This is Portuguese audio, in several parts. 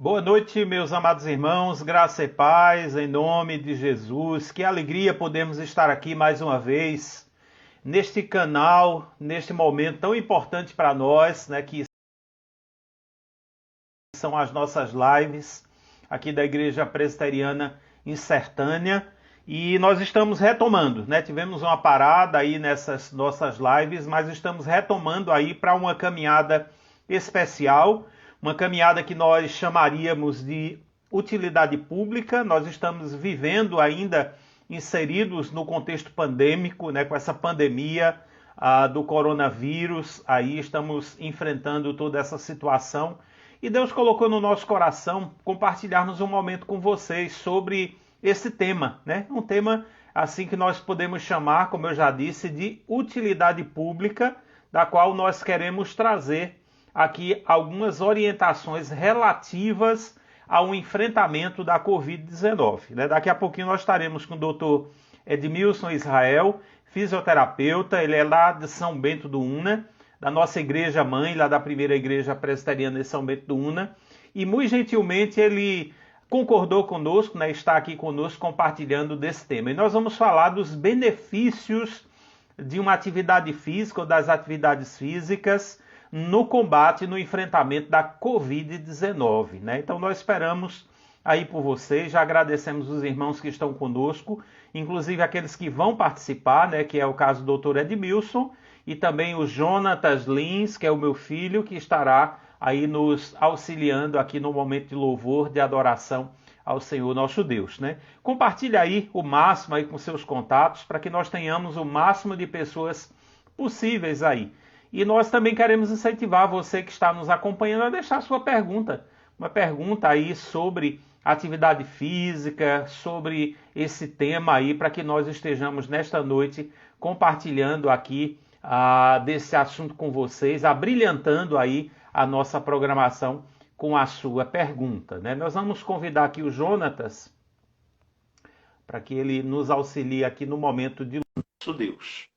Boa noite, meus amados irmãos, graça e paz, em nome de Jesus. Que alegria podermos estar aqui mais uma vez, neste canal, neste momento tão importante para nós, né, que são as nossas lives aqui da Igreja Presbiteriana em Sertânia. E nós estamos retomando, né? Tivemos uma parada aí nessas nossas lives, mas estamos retomando aí para uma caminhada especial, uma caminhada que nós chamaríamos de utilidade pública. Nós estamos vivendo ainda inseridos no contexto pandêmico, né, com essa pandemia do coronavírus, aí estamos enfrentando toda essa situação. E Deus colocou no nosso coração compartilharmos um momento com vocês sobre esse tema, né? Um tema assim que nós podemos chamar, como eu já disse, de utilidade pública, da qual nós queremos trazer aqui algumas orientações relativas ao enfrentamento da Covid-19. Né? Daqui a pouquinho nós estaremos com o doutor Edmilson Israel, fisioterapeuta, ele é lá de São Bento do Una, da nossa igreja mãe, lá da primeira igreja presbiteriana de São Bento do Una, e muito gentilmente ele concordou conosco, né, está aqui conosco compartilhando desse tema. E nós vamos falar dos benefícios de uma atividade física ou das atividades físicas no combate, no enfrentamento da Covid-19, né? Então nós esperamos aí por vocês, já agradecemos os irmãos que estão conosco, inclusive aqueles que vão participar, né, que é o caso do Dr. Edmilson, e também o Jonatas Lins, que é o meu filho, que estará aí nos auxiliando aqui no momento de louvor, de adoração ao Senhor nosso Deus, né? Compartilhe aí o máximo aí com seus contatos, para que nós tenhamos o máximo de pessoas possíveis aí. E nós também queremos incentivar você que está nos acompanhando a deixar sua pergunta, uma pergunta aí sobre atividade física, sobre esse tema aí, para que nós estejamos nesta noite compartilhando aqui desse assunto com vocês, abrilhantando aí a nossa programação com a sua pergunta, né? Nós vamos convidar aqui o Jonatas para que ele nos auxilie aqui no momento de nosso Deus.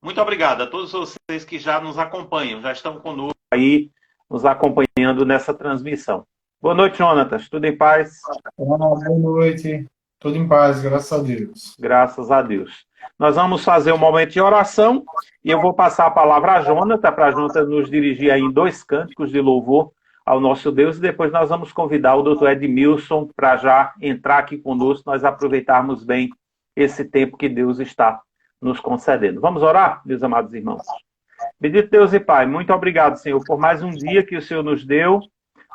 Muito obrigado a todos vocês que já nos acompanham, já estão conosco aí, nos acompanhando nessa transmissão. Boa noite, Jonatas. Tudo em paz? Boa noite. Tudo em paz, graças a Deus. Graças a Deus. Nós vamos fazer um momento de oração e eu vou passar a palavra a Jonatas, para a Jonatas nos dirigir aí em 2 cânticos de louvor ao nosso Deus, e depois nós vamos convidar o doutor Edmilson para já entrar aqui conosco, nós aproveitarmos bem esse tempo que Deus está nos concedendo. Vamos orar, meus amados irmãos? Bendito Deus e Pai, muito obrigado, Senhor, por mais um dia que o Senhor nos deu.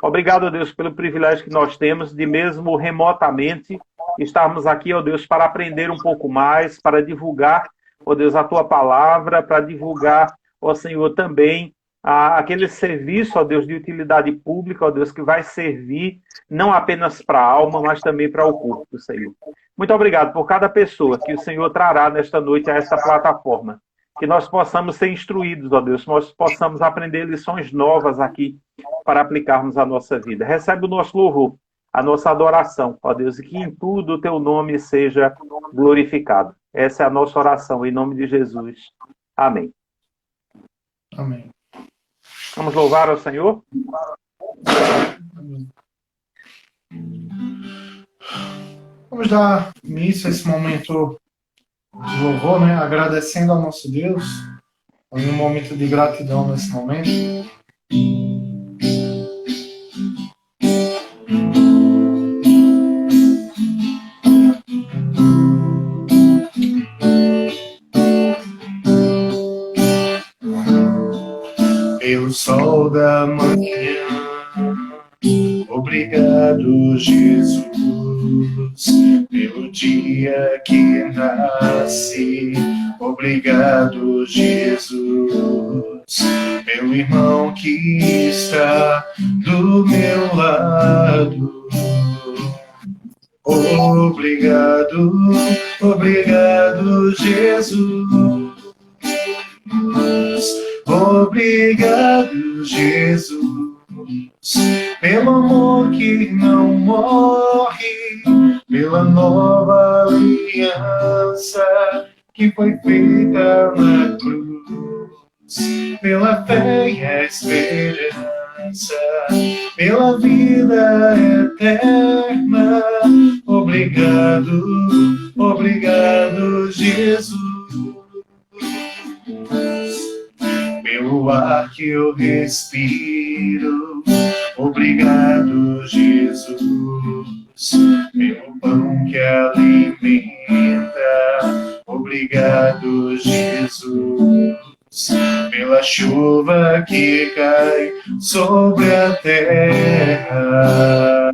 Obrigado, Deus, pelo privilégio que nós temos de, mesmo remotamente, estarmos aqui, ó Deus, para aprender um pouco mais, para divulgar, ó Deus, a Tua palavra, para divulgar, ó Senhor, também aquele serviço, ó Deus, de utilidade pública, ó Deus, que vai servir não apenas para a alma, mas também para o corpo, Senhor. Muito obrigado por cada pessoa que o Senhor trará nesta noite a essa plataforma. Que nós possamos ser instruídos, ó Deus, nós possamos aprender lições novas aqui para aplicarmos a nossa vida. Recebe o nosso louvor, a nossa adoração, ó Deus, e que em tudo o Teu nome seja glorificado. Essa é a nossa oração, em nome de Jesus. Amém. Amém. Vamos louvar ao Senhor? Vamos dar início a esse momento de louvor, né? Agradecendo ao nosso Deus. Um momento de gratidão nesse momento. Pelo sol da manhã, obrigado, Jesus, pelo dia que nasci. Obrigado, Jesus, pelo irmão que está do meu lado. Obrigado, obrigado, Jesus. Obrigado, Jesus, pelo amor que não morre, pela nova aliança que foi feita na cruz, pela fé e a esperança, pela vida eterna. Obrigado, obrigado, Jesus, pelo ar que eu respiro. Obrigado, Jesus, pelo pão que alimenta. Obrigado, Jesus, pela chuva que cai sobre a terra.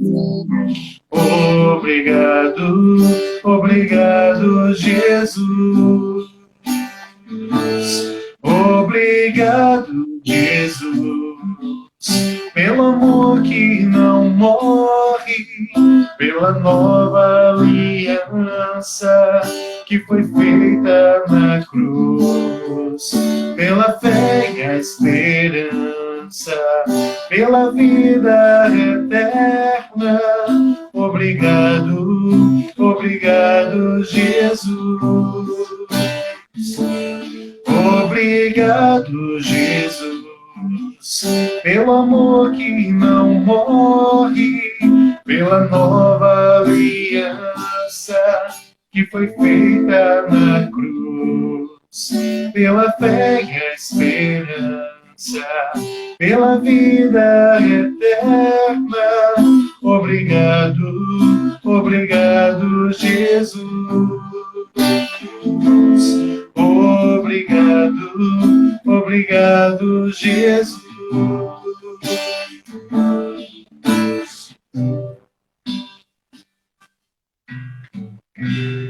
Obrigado, obrigado, Jesus. Obrigado, Jesus, pelo amor que não morre, pela nova aliança que foi feita na cruz, pela fé e a esperança, pela vida eterna. Obrigado, obrigado, Jesus. Obrigado, Jesus, pelo amor que não morre, pela nova aliança que foi feita na cruz, pela fé e a esperança, pela vida eterna. Obrigado, obrigado, Jesus. Obrigado, obrigado, Jesus.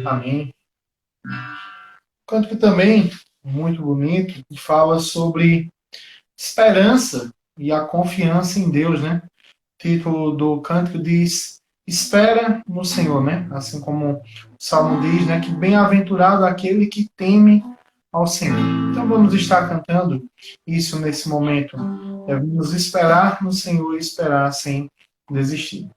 Amém. Canto que também muito bonito, que fala sobre esperança e a confiança em Deus, né? O título do cântico diz: espera no Senhor, né? Assim como o Salmo diz, né? Que bem-aventurado aquele que teme ao Senhor. Então vamos estar cantando isso nesse momento. Devemos esperar no Senhor e esperar sem desistir.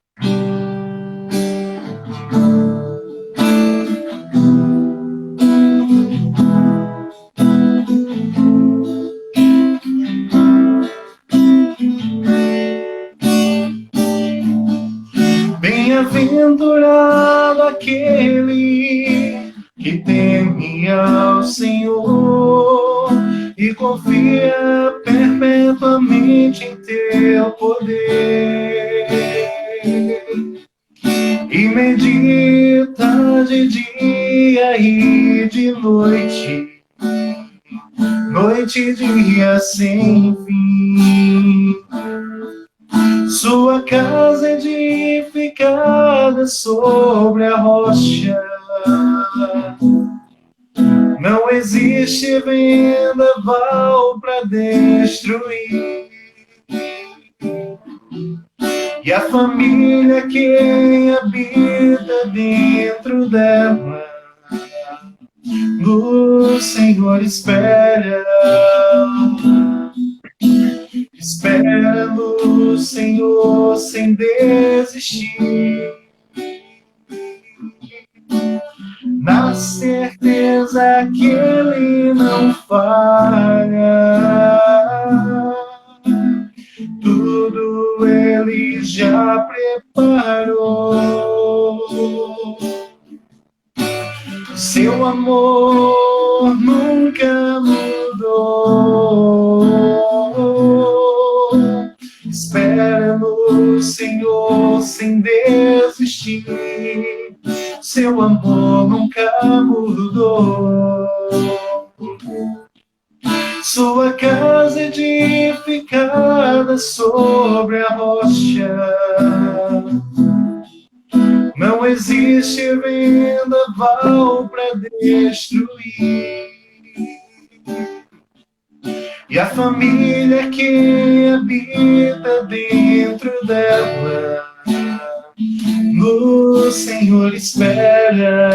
Bem-aventurado aquele que teme ao Senhor e confia perpetuamente em teu poder, e medita de dia e de noite, noite e dia sem fim. Sua casa edificada sobre a rocha, não existe vendaval para destruir. E a família que habita dentro dela, no Senhor espera. Espera no Senhor sem desistir, na certeza que Ele não falha. Tudo Ele já preparou. Seu amor nunca mudou. Espera no Senhor sem desistir. Seu amor nunca mudou. Sua casa edificada sobre a rocha, não existe vendaval para destruir. E a família que habita dentro dela, no Senhor espera.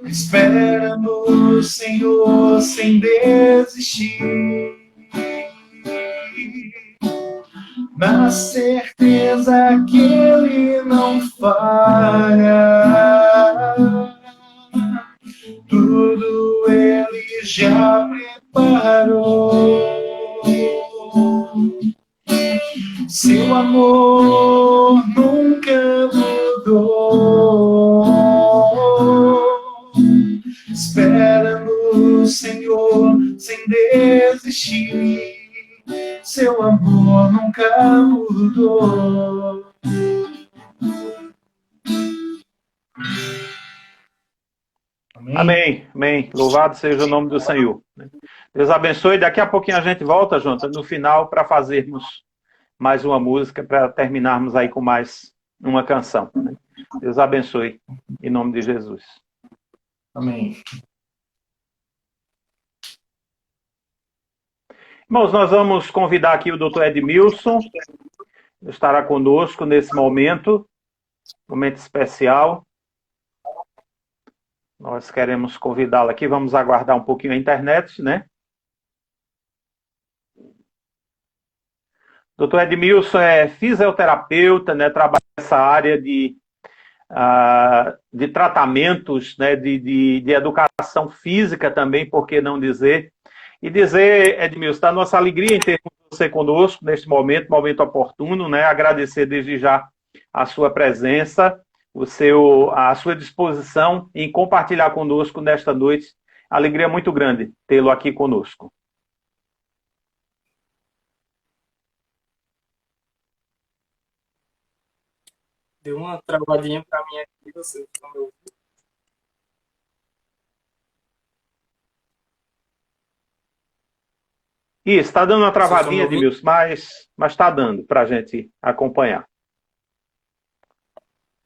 Espera no Senhor sem desistir, na certeza que Ele não falha. Tudo Ele já preparou. Seu amor nunca mudou. Espera no Senhor sem desistir. Seu amor nunca mudou. Amém, amém. Louvado seja o nome do Senhor. Deus abençoe. Daqui a pouquinho a gente volta, Jonathan, no final, para fazermos mais uma música, para terminarmos aí com mais uma canção. Deus abençoe, em nome de Jesus. Amém. Irmãos, nós vamos convidar aqui o Dr. Edmilson, estará conosco nesse momento especial. Nós queremos convidá-lo aqui, vamos aguardar um pouquinho a internet, né? Dr. Edmilson é fisioterapeuta, né? Trabalha nessa área de tratamentos, né? de educação física também, por que não dizer? E dizer, Edmilson, da nossa alegria em ter você conosco neste momento oportuno, né? Agradecer desde já a sua presença, a sua disposição em compartilhar conosco nesta noite. Alegria muito grande tê-lo aqui conosco. Deu uma travadinha para mim aqui, vocês estão me ouvindo? Isso, está dando uma travadinha, Edmilson, mas está dando para a gente acompanhar.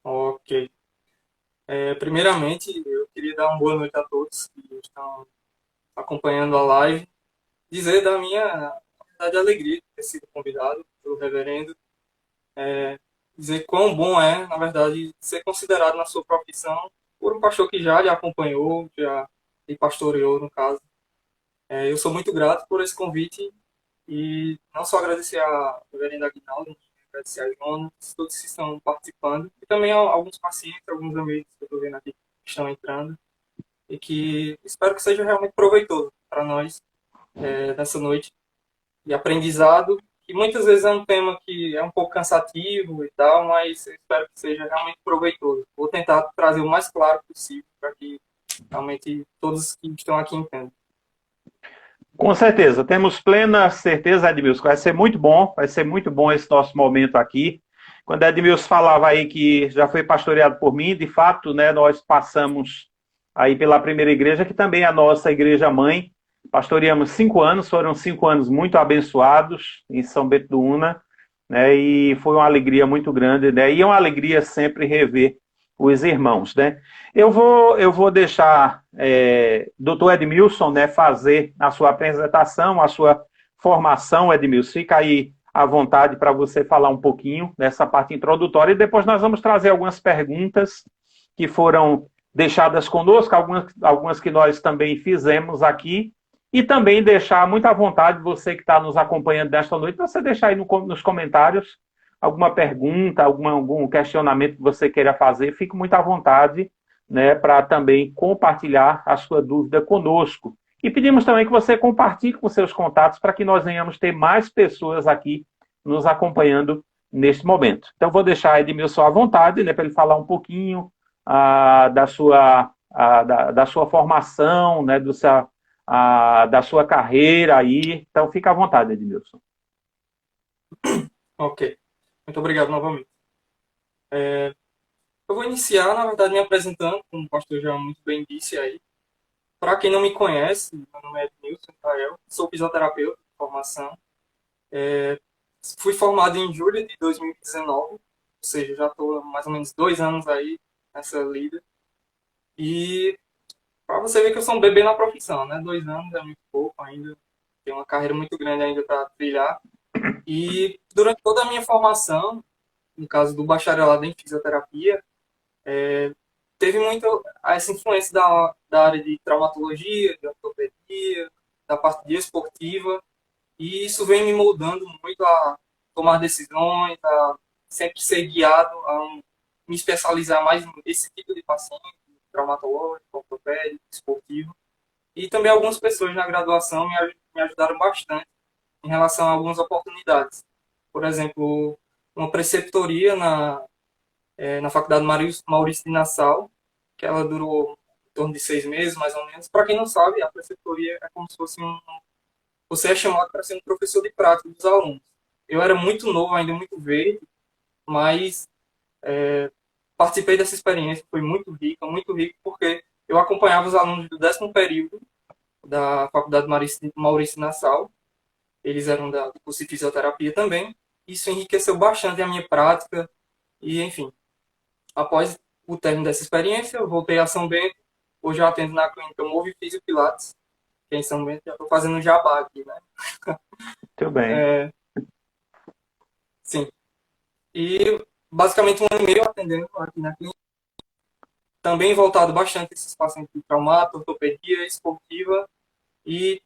Ok. Primeiramente, eu queria dar uma boa noite a todos que estão acompanhando a live. Dizer da minha alegria de ter sido convidado pelo reverendo. Dizer quão bom é, na verdade, ser considerado na sua profissão por um pastor que já lhe acompanhou, já lhe pastoreou, no caso. Eu sou muito grato por esse convite e não só agradecer a reverenda Aguinaldo, agradecer a Jonas, todos que estão participando, e também a alguns pacientes, alguns amigos que eu estou vendo aqui que estão entrando, e que espero que seja realmente proveitoso para nós nessa noite de aprendizado, que muitas vezes é um tema que é um pouco cansativo e tal, mas eu espero que seja realmente proveitoso. Vou tentar trazer o mais claro possível para que realmente todos que estão aqui entendam. Com certeza, temos plena certeza, Edmilson, vai ser muito bom esse nosso momento aqui. Quando Edmilson falava aí que já foi pastoreado por mim, de fato, né, nós passamos aí pela primeira igreja, que também é a nossa igreja mãe. Pastoreamos 5 anos, foram 5 anos muito abençoados em São Bento do Una, né, e foi uma alegria muito grande, né, e é uma alegria sempre rever os irmãos, né. Eu vou deixar Dr. Edmilson, né, fazer a sua apresentação, a sua formação, Edmilson. Fica aí à vontade para você falar um pouquinho dessa parte introdutória e depois nós vamos trazer algumas perguntas que foram deixadas conosco, algumas que nós também fizemos aqui, e também deixar muito à vontade você que está nos acompanhando nesta noite, você deixar aí nos comentários alguma pergunta, algum questionamento que você queira fazer, fique muito à vontade, né, para também compartilhar a sua dúvida conosco. E pedimos também que você compartilhe com seus contatos para que nós venhamos ter mais pessoas aqui nos acompanhando neste momento. Então, vou deixar Edmilson à vontade, né, para ele falar um pouquinho da sua formação, né, da sua carreira aí. Então, fica à vontade, Edmilson. Ok. Muito obrigado novamente. Eu vou iniciar, na verdade, me apresentando, como o pastor já muito bem disse aí. Para quem não me conhece, meu nome é Edmilson Rael, sou fisioterapeuta de formação. Fui formado em julho de 2019, ou seja, já estou há mais ou menos 2 anos aí nessa lida. E para você ver que eu sou um bebê na profissão, né? 2 anos é muito pouco ainda, tenho uma carreira muito grande ainda para trilhar. E durante toda a minha formação, no caso do bacharelado em fisioterapia, teve muito essa influência da área de traumatologia, de ortopedia, da parte desportiva, e isso vem me moldando muito a tomar decisões, a sempre ser guiado a me especializar mais nesse tipo de paciente, traumatológico, ortopédico, esportivo. E também algumas pessoas na graduação me ajudaram bastante em relação a algumas oportunidades. por exemplo, uma preceptoria na Faculdade Maurício de Nassau, que ela durou em torno de 6 meses, mais ou menos. Para quem não sabe, a preceptoria é como se fosse você é chamado para ser um professor de prática dos alunos. Eu era muito novo, ainda muito verde, mas participei dessa experiência, foi muito rico, porque eu acompanhava os alunos do 10º período da Faculdade Maurício Nassau, eles eram do curso de fisioterapia também, isso enriqueceu bastante a minha prática, e enfim, após o término dessa experiência, eu voltei a São Bento, hoje eu atendo na clínica Move Físio Pilates, que é em São Bento, já estou fazendo jabá aqui, né? Muito bem. Sim. E basicamente 1 ano e meio atendendo aqui na clínica, também voltado bastante a esses pacientes de traumato, ortopedia, esportiva, e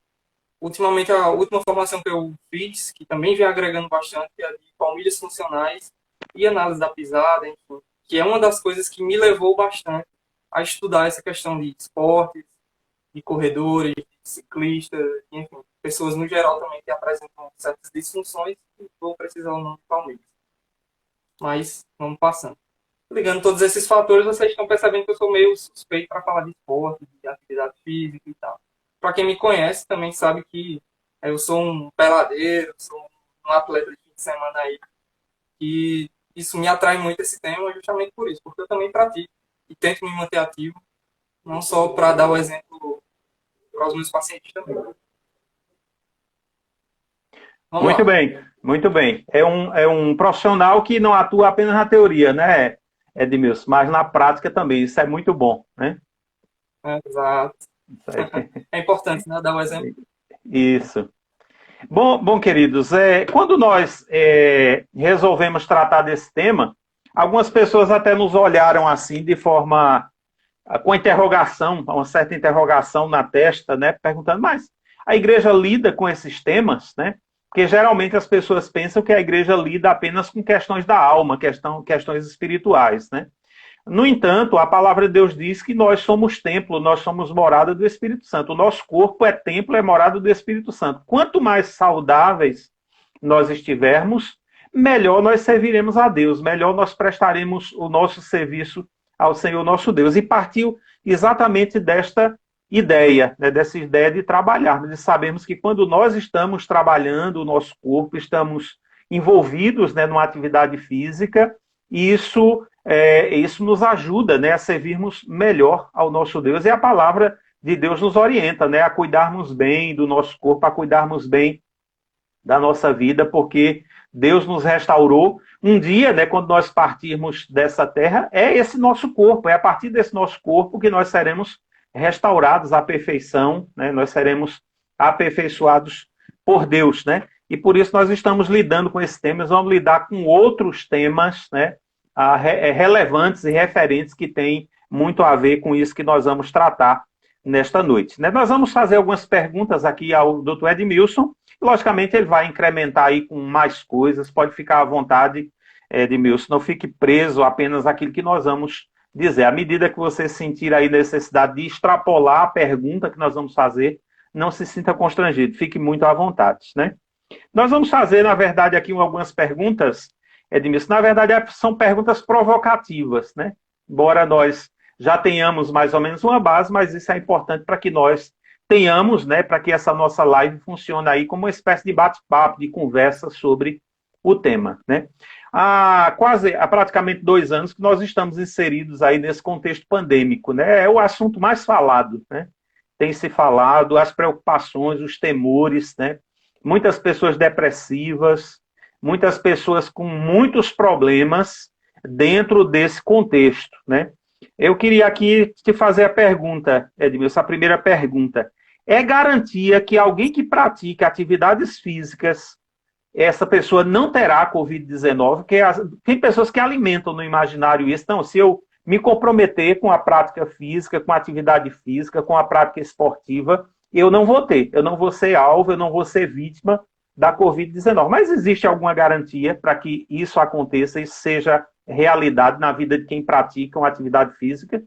ultimamente a última formação que eu fiz, que também vem agregando bastante, é a de palmilhas funcionais e análise da pisada, enfim, que é uma das coisas que me levou bastante a estudar essa questão de esportes, de corredores, de ciclistas, enfim, pessoas no geral também que apresentam certas disfunções e vão precisar ou não de palmilhas. Mas vamos passando. Ligando todos esses fatores, vocês estão percebendo que eu sou meio suspeito para falar de esporte, de atividade física e tal. Para quem me conhece, também sabe que eu sou um peladeiro, sou um atleta de fim de semana aí. E isso me atrai muito esse tema justamente por isso, porque eu também pratico e tento me manter ativo, não só para dar o exemplo para os meus pacientes também. Vamos Muito lá. bem, muito bem. É um profissional que não atua apenas na teoria, né, Edmilson, mas na prática também. Isso é muito bom, né? Exato. Isso aí. É importante, né? Dar o exemplo. Isso. Bom, queridos, quando nós resolvemos tratar desse tema, algumas pessoas até nos olharam assim de forma com interrogação, uma certa interrogação na testa, né, perguntando, mas a igreja lida com esses temas, né? Porque geralmente as pessoas pensam que a igreja lida apenas com questões da alma, questões espirituais, né? No entanto, a palavra de Deus diz que nós somos templo, nós somos morada do Espírito Santo. O nosso corpo é templo, é morada do Espírito Santo. Quanto mais saudáveis nós estivermos, melhor nós serviremos a Deus, melhor nós prestaremos o nosso serviço ao Senhor nosso Deus. E partiu exatamente desta ideia, né, dessa ideia de trabalharmos, de sabermos que quando nós estamos trabalhando o nosso corpo, estamos envolvidos, né, numa atividade física, e isso nos ajuda, né, a servirmos melhor ao nosso Deus. E a palavra de Deus nos orienta, né, a cuidarmos bem do nosso corpo, a cuidarmos bem da nossa vida, porque Deus nos restaurou. Um dia, né, quando nós partirmos dessa terra, é esse nosso corpo, é a partir desse nosso corpo que nós seremos restaurados à perfeição, né, nós seremos aperfeiçoados por Deus, né? E por isso nós estamos lidando com esse tema, nós vamos lidar com outros temas, né, relevantes e referentes que têm muito a ver com isso que nós vamos tratar nesta noite. Né? Nós vamos fazer algumas perguntas aqui ao Dr. Edmilson. Logicamente, ele vai incrementar aí com mais coisas. Pode ficar à vontade, Edmilson. Não fique preso apenas àquilo que nós vamos dizer. À medida que você sentir aí necessidade de extrapolar a pergunta que nós vamos fazer, não se sinta constrangido. Fique muito à vontade, né? Nós vamos fazer, na verdade, aqui algumas perguntas, Edmilson. Na verdade, são perguntas provocativas, né? Embora nós já tenhamos mais ou menos uma base, mas isso é importante para que nós tenhamos, né, para que essa nossa live funcione aí como uma espécie de bate-papo, de conversa sobre o tema, né? Há praticamente 2 anos que nós estamos inseridos aí nesse contexto pandêmico, né? É o assunto mais falado, né? Tem se falado as preocupações, os temores, né? Muitas pessoas depressivas, muitas pessoas com muitos problemas dentro desse contexto, né? Eu queria aqui te fazer a pergunta, Edmilson, a primeira pergunta. É garantia que alguém que pratica atividades físicas, essa pessoa não terá Covid-19? Porque tem pessoas que alimentam no imaginário isso. Não, se eu me comprometer com a prática física, com a atividade física, com a prática esportiva, eu não vou ter, eu não vou ser alvo, eu não vou ser vítima da Covid-19. Mas existe alguma garantia para que isso aconteça e seja realidade na vida de quem pratica uma atividade física?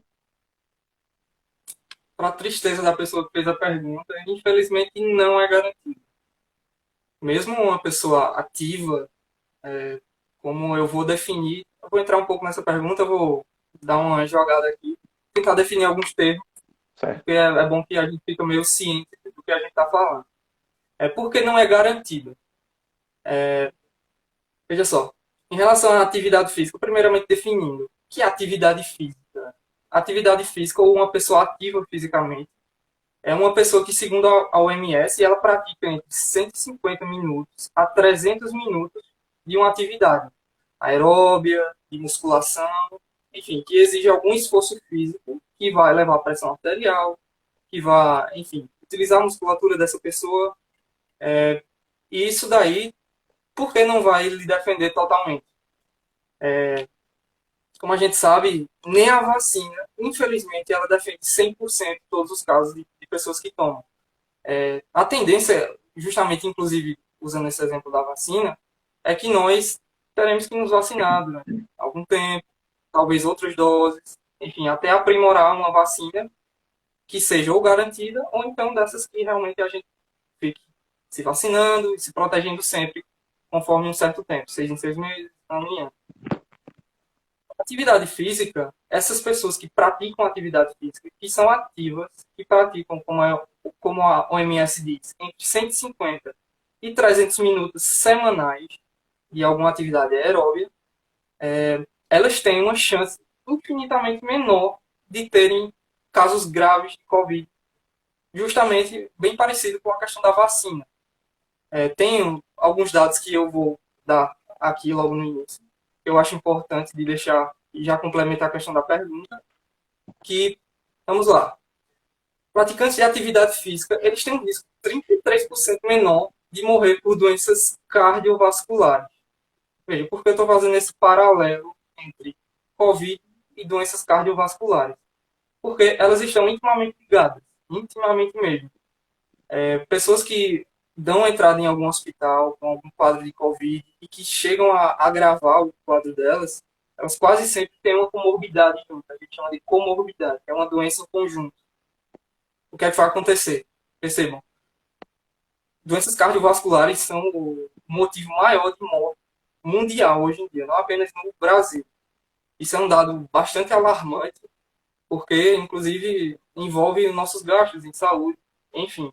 Para a tristeza da pessoa que fez a pergunta, infelizmente não é garantido. Mesmo uma pessoa ativa, Como eu vou definir, eu vou entrar um pouco nessa pergunta, eu vou dar uma jogada aqui, tentar definir alguns termos, Certo. porque é bom que a gente fica meio ciente do que a gente está falando. Porque não é garantido. Veja só, em relação à atividade física, primeiramente definindo, o que é atividade física? Atividade física ou uma pessoa ativa fisicamente é uma pessoa que, segundo a OMS, ela pratica entre 150 minutos a 300 minutos de uma atividade aeróbia, de musculação, enfim, que exige algum esforço físico que vai levar a pressão arterial, que vai, enfim, utilizar a musculatura dessa pessoa. E isso daí, por que não vai lhe defender totalmente? Como a gente sabe, nem a vacina, infelizmente, ela defende 100% todos os casos de pessoas que tomam. A tendência, justamente, inclusive, usando esse exemplo da vacina, é que nós teremos que nos vacinar durante algum tempo, talvez outras doses, enfim, até aprimorar uma vacina que seja ou garantida, ou então dessas que realmente a gente fique se vacinando e se protegendo sempre, conforme um certo tempo, 6 em 6 meses, ano em ano. Atividade física, essas pessoas que praticam atividade física, que são ativas, que praticam, como a OMS diz, entre 150 e 300 minutos semanais de alguma atividade aeróbia, elas têm uma chance infinitamente menor de terem casos graves de Covid, justamente bem parecido com a questão da vacina. Tem alguns dados que eu vou dar aqui logo no início, que eu acho importante de deixar e já complementar a questão da pergunta, que, vamos lá, praticantes de atividade física, eles têm um risco 33% menor de morrer por doenças cardiovasculares. Veja, por que eu estou fazendo esse paralelo entre Covid e doenças cardiovasculares? Porque elas estão intimamente ligadas, intimamente mesmo. Pessoas que dão entrada em algum hospital com algum quadro de Covid e que chegam a agravar o quadro delas, elas quase sempre têm uma comorbidade junto. A gente chama de comorbidade, que é uma doença em conjunto. O que é que vai acontecer? Percebam, doenças cardiovasculares são o motivo maior de morte mundial hoje em dia, não apenas no Brasil. Isso é um dado bastante alarmante, porque, inclusive, envolve nossos gastos em saúde, enfim.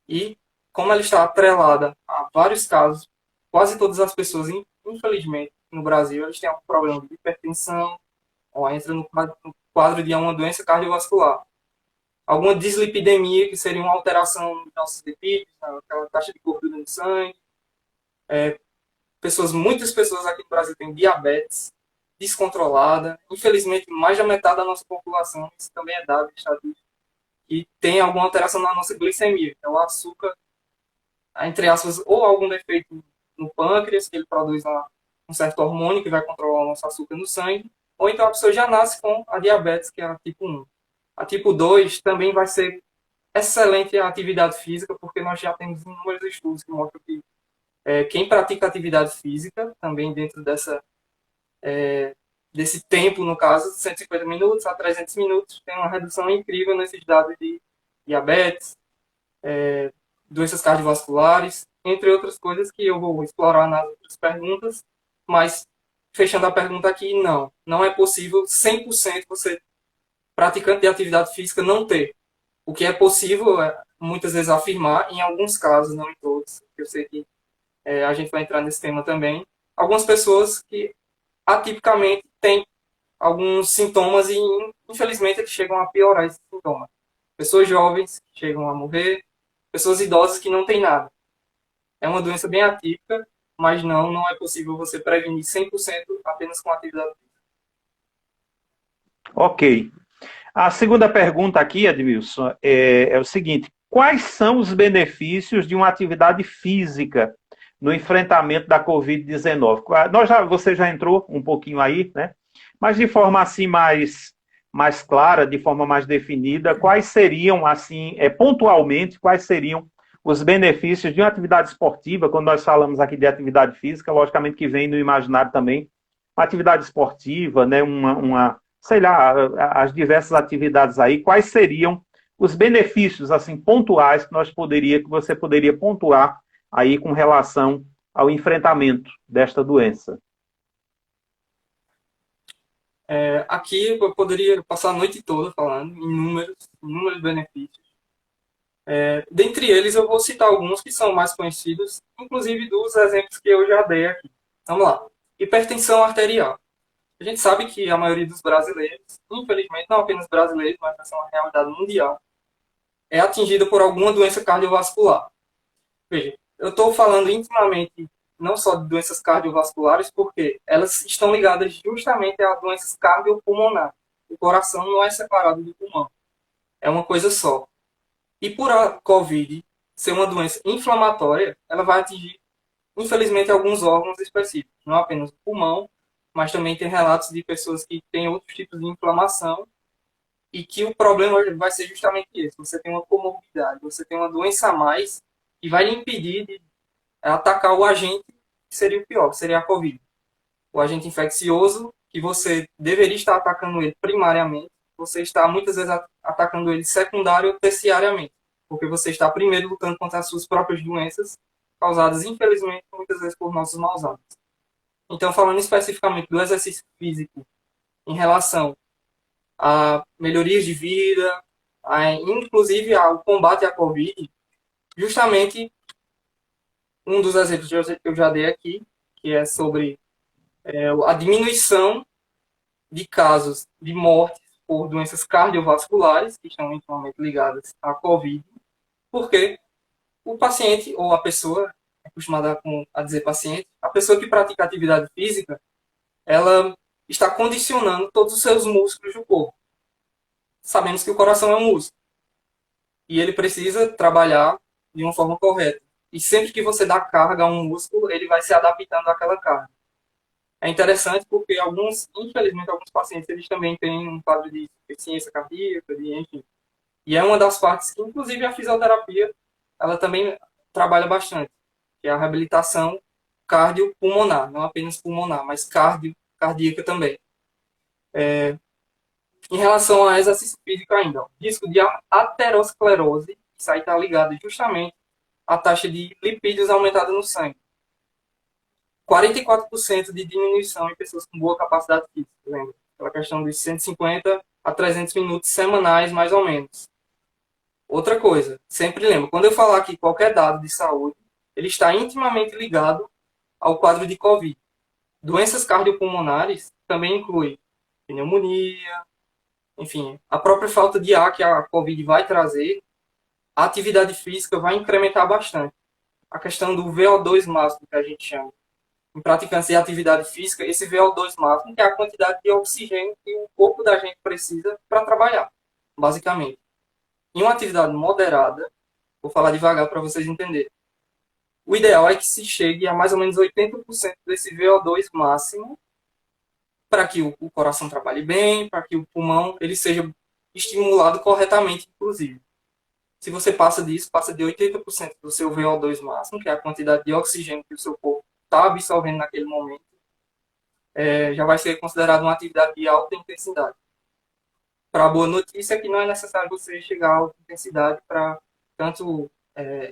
E, como ela está atrelada a vários casos, quase todas as pessoas, infelizmente, no Brasil, eles têm algum problema de hipertensão, ou entra no quadro de uma doença cardiovascular. Alguma dislipidemia, que seria uma alteração dos nossos lipídios, aquela taxa de gordura no sangue. Muitas pessoas aqui no Brasil têm diabetes descontrolada. Infelizmente, mais da metade da nossa população, isso também é dado estatístico, e tem alguma alteração na nossa glicemia, que é o açúcar, entre aspas, ou algum defeito no pâncreas, que ele produz um certo hormônio que vai controlar o nosso açúcar no sangue, ou então a pessoa já nasce com a diabetes, que é a tipo 1. A tipo 2 também vai ser excelente a atividade física, porque nós já temos inúmeros estudos que mostram que quem pratica atividade física, também dentro desse tempo, no caso, 150 minutos a 300 minutos, tem uma redução incrível nesses dados de diabetes, doenças cardiovasculares, entre outras coisas que eu vou explorar nas outras perguntas, mas fechando a pergunta aqui, não é possível 100% você, praticante de atividade física, não ter. O que é possível é, muitas vezes, afirmar, em alguns casos, não em todos, eu sei que a gente vai entrar nesse tema também, algumas pessoas que atipicamente têm alguns sintomas e, infelizmente, eles chegam a piorar esses sintomas. Pessoas jovens que chegam a morrer, pessoas idosas que não têm nada. É uma doença bem atípica, mas não é possível você prevenir 100% apenas com atividade física. Ok. A segunda pergunta aqui, Edmilson, é o seguinte: quais são os benefícios de uma atividade física no enfrentamento da Covid-19? Você já entrou um pouquinho aí, né? Mas de forma assim mais clara, de forma mais definida, quais seriam, assim, pontualmente, quais seriam os benefícios de uma atividade esportiva? Quando nós falamos aqui de atividade física, logicamente que vem no imaginário também uma atividade esportiva, né? Sei lá, as diversas atividades aí, quais seriam os benefícios assim pontuais que você poderia pontuar aí com relação ao enfrentamento desta doença? Aqui eu poderia passar a noite toda falando em inúmeros benefícios. Dentre eles, eu vou citar alguns que são mais conhecidos, inclusive dos exemplos que eu já dei aqui. Vamos lá. Hipertensão arterial. A gente sabe que a maioria dos brasileiros, infelizmente, não apenas brasileiros, mas essa é uma realidade mundial, é atingida por alguma doença cardiovascular. Veja, eu estou falando intimamente não só de doenças cardiovasculares, porque elas estão ligadas justamente a doenças cardiopulmonares. O coração não é separado do pulmão. É uma coisa só. E por a COVID ser uma doença inflamatória, ela vai atingir, infelizmente, alguns órgãos específicos. Não apenas o pulmão, mas também tem relatos de pessoas que têm outros tipos de inflamação e que o problema vai ser justamente esse. Você tem uma comorbidade, você tem uma doença a mais que vai lhe impedir de atacar o agente que seria o pior, que seria a COVID. O agente infeccioso, que você deveria estar atacando ele primariamente, você está muitas vezes atacando ele secundário ou terciariamente, porque você está primeiro lutando contra as suas próprias doenças, causadas, infelizmente, muitas vezes por nossos maus hábitos. Então, falando especificamente do exercício físico em relação a melhorias de vida, inclusive ao combate à Covid, justamente um dos exemplos que eu já dei aqui, que é sobre a diminuição de casos de mortes por doenças cardiovasculares, que estão intimamente ligadas à Covid, porque o paciente, ou a pessoa, é acostumada a dizer paciente, a pessoa que pratica atividade física, ela está condicionando todos os seus músculos do corpo. Sabemos que o coração é um músculo. E ele precisa trabalhar de uma forma correta. E sempre que você dá carga a um músculo, ele vai se adaptando àquela carga. É interessante porque infelizmente, alguns pacientes eles também têm um quadro de insuficiência cardíaca, enfim. E é uma das partes que, inclusive, a fisioterapia, ela também trabalha bastante, que é a reabilitação cardiopulmonar, não apenas pulmonar, mas cardíaca também. Em relação ao exercício físico ainda, o risco de aterosclerose, isso aí está ligado justamente à taxa de lipídios aumentada no sangue. 44% de diminuição em pessoas com boa capacidade física, lembra? Aquela questão dos 150 a 300 minutos semanais, mais ou menos. Outra coisa, sempre lembra, quando eu falar aqui qualquer dado de saúde, ele está intimamente ligado ao quadro de COVID. Doenças cardiopulmonares também incluem pneumonia, enfim, a própria falta de ar que a COVID vai trazer, a atividade física vai incrementar bastante. A questão do VO2 máximo, que a gente chama. Em praticantes de atividade física, esse VO2 máximo é a quantidade de oxigênio que o corpo da gente precisa para trabalhar, basicamente. Em uma atividade moderada, vou falar devagar para vocês entenderem. O ideal é que se chegue a mais ou menos 80% desse VO2 máximo para que o coração trabalhe bem, para que o pulmão ele seja estimulado corretamente, inclusive. Se você passa disso, passa de 80% do seu VO2 máximo, que é a quantidade de oxigênio que o seu corpo está absorvendo naquele momento, já vai ser considerado uma atividade de alta intensidade. Para a boa notícia é que não é necessário você chegar a alta intensidade para tanto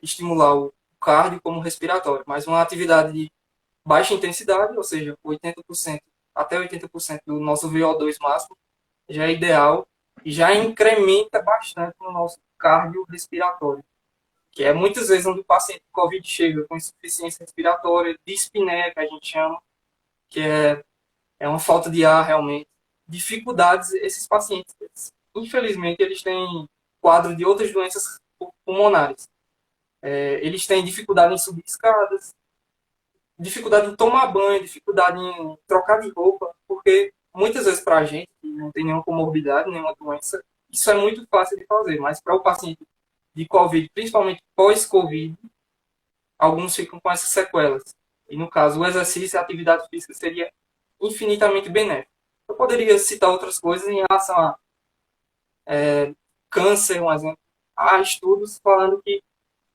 estimular o cardio como o respiratório, mas uma atividade de baixa intensidade, ou seja, 80%, até 80% do nosso VO2 máximo, já é ideal e já incrementa bastante no nosso cardio respiratório, que é muitas vezes onde o paciente com COVID chega com insuficiência respiratória, dispneia, que a gente chama, que é uma falta de ar realmente. Dificuldades, esses pacientes, infelizmente, eles têm quadro de outras doenças pulmonares. Eles têm dificuldade em subir escadas, dificuldade em tomar banho, dificuldade em trocar de roupa, porque muitas vezes para a gente, que não tem nenhuma comorbidade, nenhuma doença, isso é muito fácil de fazer, mas para o paciente de COVID, principalmente pós-COVID, alguns ficam com essas sequelas. E no caso, o exercício e a atividade física seria infinitamente benéfico. Eu poderia citar outras coisas em relação a câncer, um exemplo. Há estudos falando que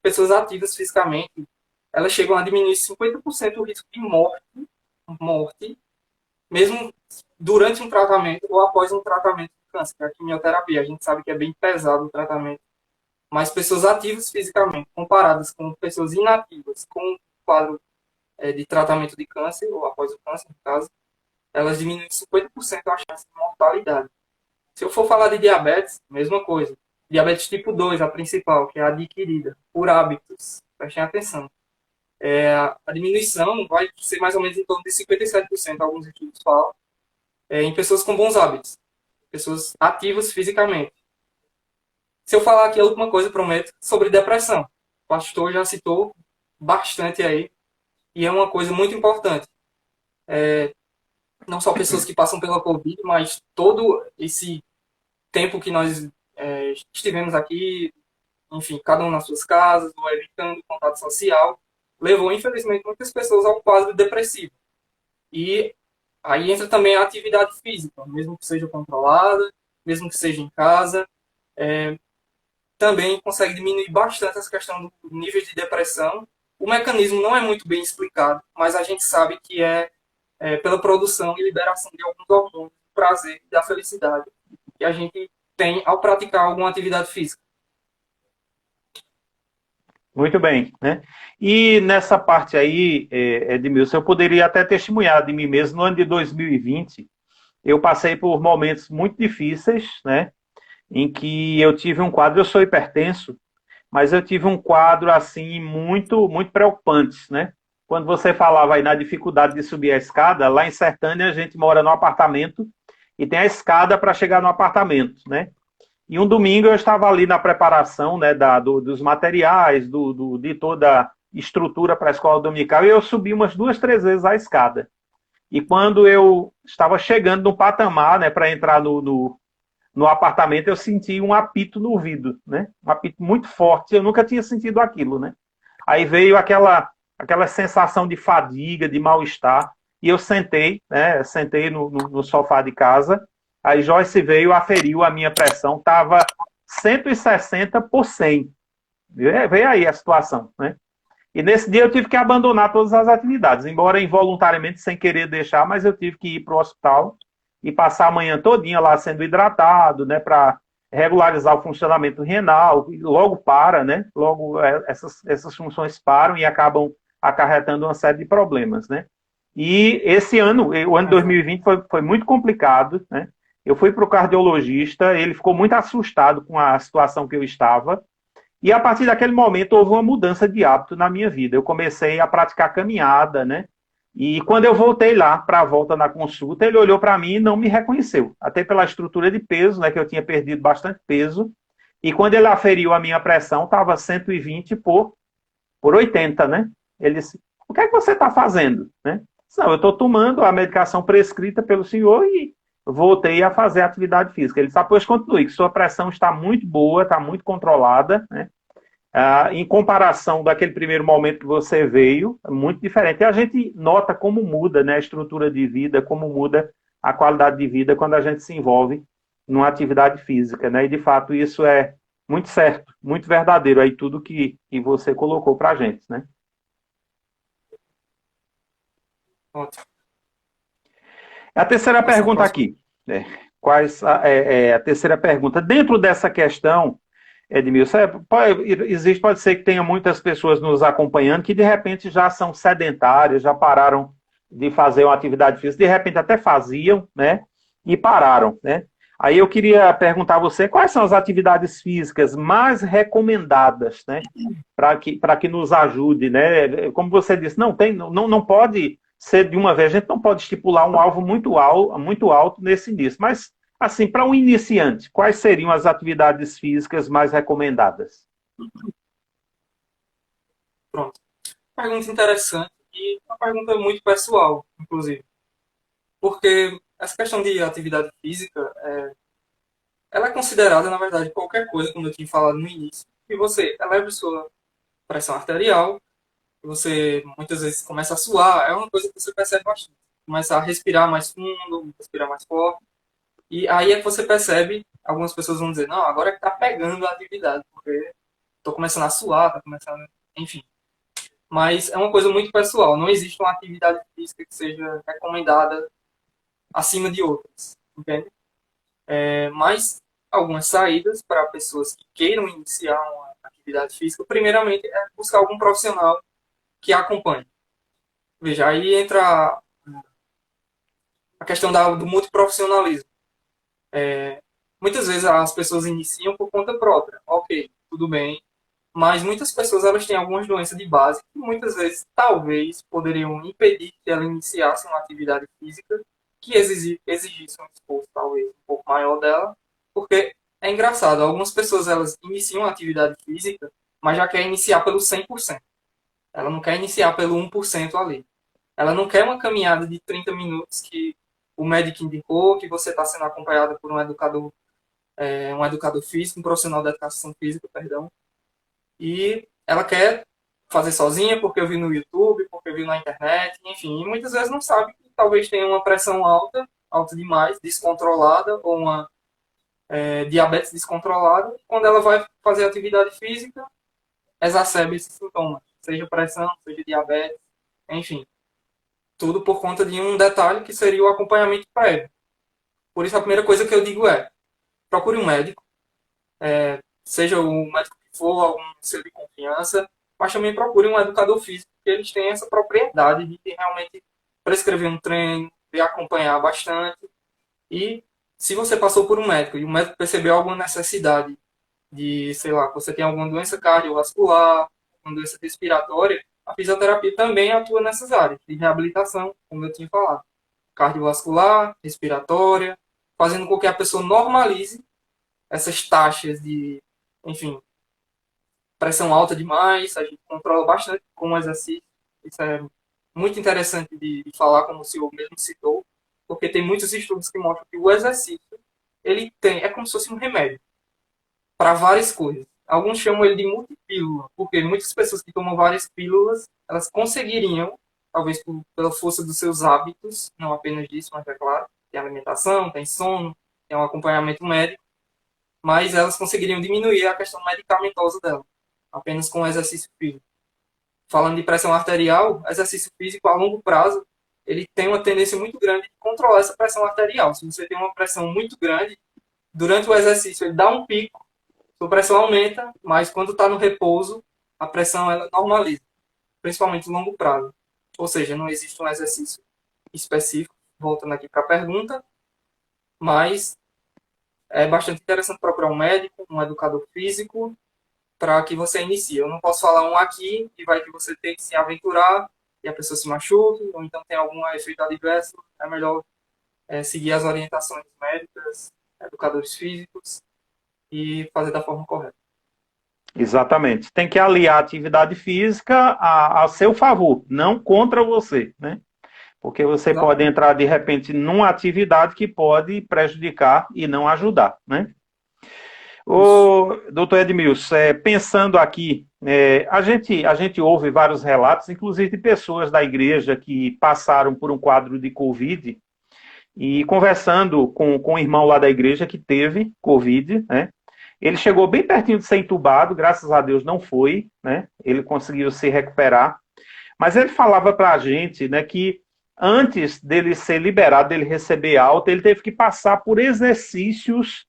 pessoas ativas fisicamente, elas chegam a diminuir 50% o risco de morte, mesmo durante um tratamento ou após um tratamento de câncer, que é a quimioterapia. A gente sabe que é bem pesado o tratamento. Mas pessoas ativas fisicamente, comparadas com pessoas inativas, com um quadro de tratamento de câncer, ou após o câncer, no caso, elas diminuem 50% a chance de mortalidade. Se eu for falar de diabetes, mesma coisa. Diabetes tipo 2, a principal, que é a adquirida por hábitos. Prestem atenção. A diminuição vai ser mais ou menos em torno de 57%, alguns estudos falam, em pessoas com bons hábitos, pessoas ativas fisicamente. Se eu falar aqui a última coisa, prometo, sobre depressão. O pastor já citou bastante aí, e é uma coisa muito importante. Não só pessoas que passam pela Covid, mas todo esse tempo que nós estivemos aqui, enfim, cada um nas suas casas, ou evitando contato social, levou, infelizmente, muitas pessoas a um quadro depressivo. E aí entra também a atividade física, mesmo que seja controlada, mesmo que seja em casa, também consegue diminuir bastante essa questão do nível de depressão. O mecanismo não é muito bem explicado, mas a gente sabe que é pela produção e liberação de alguns hormônios do prazer e da felicidade que a gente tem ao praticar alguma atividade física. Muito bem, né? E nessa parte aí, Edmilson, eu poderia até testemunhar de mim mesmo. No ano de 2020, eu passei por momentos muito difíceis, né? Em que eu tive um quadro, eu sou hipertenso, mas eu tive um quadro assim muito, muito preocupante, né? Quando você falava aí na dificuldade de subir a escada, lá em Sertânia a gente mora num apartamento e tem a escada para chegar no apartamento, né? E um domingo eu estava ali na preparação, né, dos materiais, de toda a estrutura para a escola dominical, e eu subi umas 2, 3 vezes a escada. E quando eu estava chegando no patamar, né, para entrar no apartamento, eu senti um apito no ouvido, né? Um apito muito forte, eu nunca tinha sentido aquilo, né? Aí veio aquela sensação de fadiga, de mal-estar, e eu sentei, né? Sentei no sofá de casa. Aí Joyce veio, aferiu a minha pressão, estava 160/100. Veio aí a situação, né? E nesse dia eu tive que abandonar todas as atividades, embora involuntariamente, sem querer deixar, mas eu tive que ir para o hospital e passar a manhã todinha lá sendo hidratado, né, para regularizar o funcionamento renal, e logo para, né? Logo essas funções param e acabam acarretando uma série de problemas, né? E esse ano, o ano 2020 foi muito complicado, né? Eu fui para o cardiologista, ele ficou muito assustado com a situação que eu estava, e a partir daquele momento houve uma mudança de hábito na minha vida. Eu comecei a praticar caminhada, né? E quando eu voltei lá para a volta na consulta, ele olhou para mim e não me reconheceu, até pela estrutura de peso, né, que eu tinha perdido bastante peso. E quando ele aferiu a minha pressão, estava 120/80, né? Ele disse: o que é que você está fazendo? Né? Não, eu estou tomando a medicação prescrita pelo senhor e voltei a fazer atividade física. Ele disse: pois continue, que sua pressão está muito boa, está muito controlada, né? Em comparação daquele primeiro momento que você veio, é muito diferente. E a gente nota como muda, né, a estrutura de vida, como muda a qualidade de vida quando a gente se envolve numa atividade física, né? E de fato isso é muito certo, muito verdadeiro aí tudo que você colocou para a gente, né? Ótimo. A terceira pergunta aqui. A terceira pergunta? Dentro dessa questão, Edmilson, pode ser que tenha muitas pessoas nos acompanhando que de repente já são sedentárias, já pararam de fazer uma atividade física, de repente até faziam, né? E pararam, né? Aí eu queria perguntar a você quais são as atividades físicas mais recomendadas, né? Para que nos ajude, né? Como você disse, não pode ser de uma vez, a gente não pode estipular um alvo muito alto nesse início, mas assim, para um iniciante, quais seriam as atividades físicas mais recomendadas? Pronto. Pergunta interessante e uma pergunta muito pessoal, inclusive. Porque essa questão de atividade física, ela é considerada, na verdade, qualquer coisa, como eu tinha falado no início, que você eleva sua pressão arterial, que você muitas vezes começa a suar, é uma coisa que você percebe bastante. Começa a respirar mais fundo, respirar mais forte. E aí é que você percebe, algumas pessoas vão dizer, não, agora é que tá pegando a atividade, porque tô começando a suar, tá começando, enfim. Mas é uma coisa muito pessoal, não existe uma atividade física que seja recomendada acima de outras, entende? Mas algumas saídas para pessoas que queiram iniciar uma atividade física, primeiramente é buscar algum profissional que a acompanhe. Veja, aí entra a questão do multiprofissionalismo. Muitas vezes as pessoas iniciam por conta própria. Ok, tudo bem. Mas muitas pessoas elas têm algumas doenças de base que muitas vezes, talvez, poderiam impedir que ela iniciasse uma atividade física que exigisse um esforço, talvez, um pouco maior dela. Porque é engraçado, algumas pessoas elas iniciam a atividade física, mas já quer iniciar pelo 100%. Ela não quer iniciar pelo 1% ali. Ela não quer uma caminhada de 30 minutos que o médico indicou, que você está sendo acompanhado por um educador físico, um profissional da educação física, perdão, e ela quer fazer sozinha porque eu vi no YouTube, porque eu vi na internet, enfim, e muitas vezes não sabe que talvez tenha uma pressão alta, alta demais, descontrolada, ou uma diabetes descontrolada, e quando ela vai fazer atividade física, exacerba esses sintomas, seja pressão, seja diabetes, enfim, tudo por conta de um detalhe que seria o acompanhamento prévio. Por isso a primeira coisa que eu digo é, procure um médico, seja o médico que for, algum seu de confiança, mas também procure um educador físico, porque eles têm essa propriedade de realmente prescrever um treino, de acompanhar bastante. E se você passou por um médico e o médico percebeu alguma necessidade de, sei lá, você tem alguma doença cardiovascular, alguma doença respiratória, a fisioterapia também atua nessas áreas de reabilitação, como eu tinha falado. Cardiovascular, respiratória, fazendo com que a pessoa normalize essas taxas de, enfim, pressão alta demais, a gente controla bastante com o exercício. Isso é muito interessante de falar, como o senhor mesmo citou, porque tem muitos estudos que mostram que o exercício, ele tem, é como se fosse um remédio para várias coisas. Alguns chamam ele de multipílula, porque muitas pessoas que tomam várias pílulas, elas conseguiriam, talvez pela força dos seus hábitos, não apenas disso, mas é claro, tem alimentação, tem sono, tem um acompanhamento médico, mas elas conseguiriam diminuir a questão medicamentosa dela, apenas com o exercício físico. Falando de pressão arterial, exercício físico a longo prazo, ele tem uma tendência muito grande de controlar essa pressão arterial. Se você tem uma pressão muito grande, durante o exercício ele dá um pico, sua pressão aumenta, mas quando está no repouso, a pressão ela normaliza, principalmente no longo prazo. Ou seja, não existe um exercício específico, voltando aqui para a pergunta, mas é bastante interessante procurar um médico, um educador físico, para que você inicie. Eu não posso falar um aqui e vai que você tem que se aventurar e a pessoa se machuque, ou então tem algum efeito adverso. É melhor seguir as orientações médicas, educadores físicos e fazer da forma correta. Exatamente. Tem que aliar a atividade física a seu favor, não contra você, né? Porque você pode Exatamente. entrar de repente numa atividade que pode prejudicar e não ajudar, né? Isso. O doutor Edmilson, pensando aqui, a gente ouve vários relatos, inclusive de pessoas da igreja que passaram por um quadro de Covid e conversando com o irmão lá da igreja que teve Covid, né? Ele chegou bem pertinho de ser entubado, graças a Deus não foi, né? Ele conseguiu se recuperar. Mas ele falava para a gente, né, que antes dele ser liberado, dele receber alta, ele teve que passar por exercícios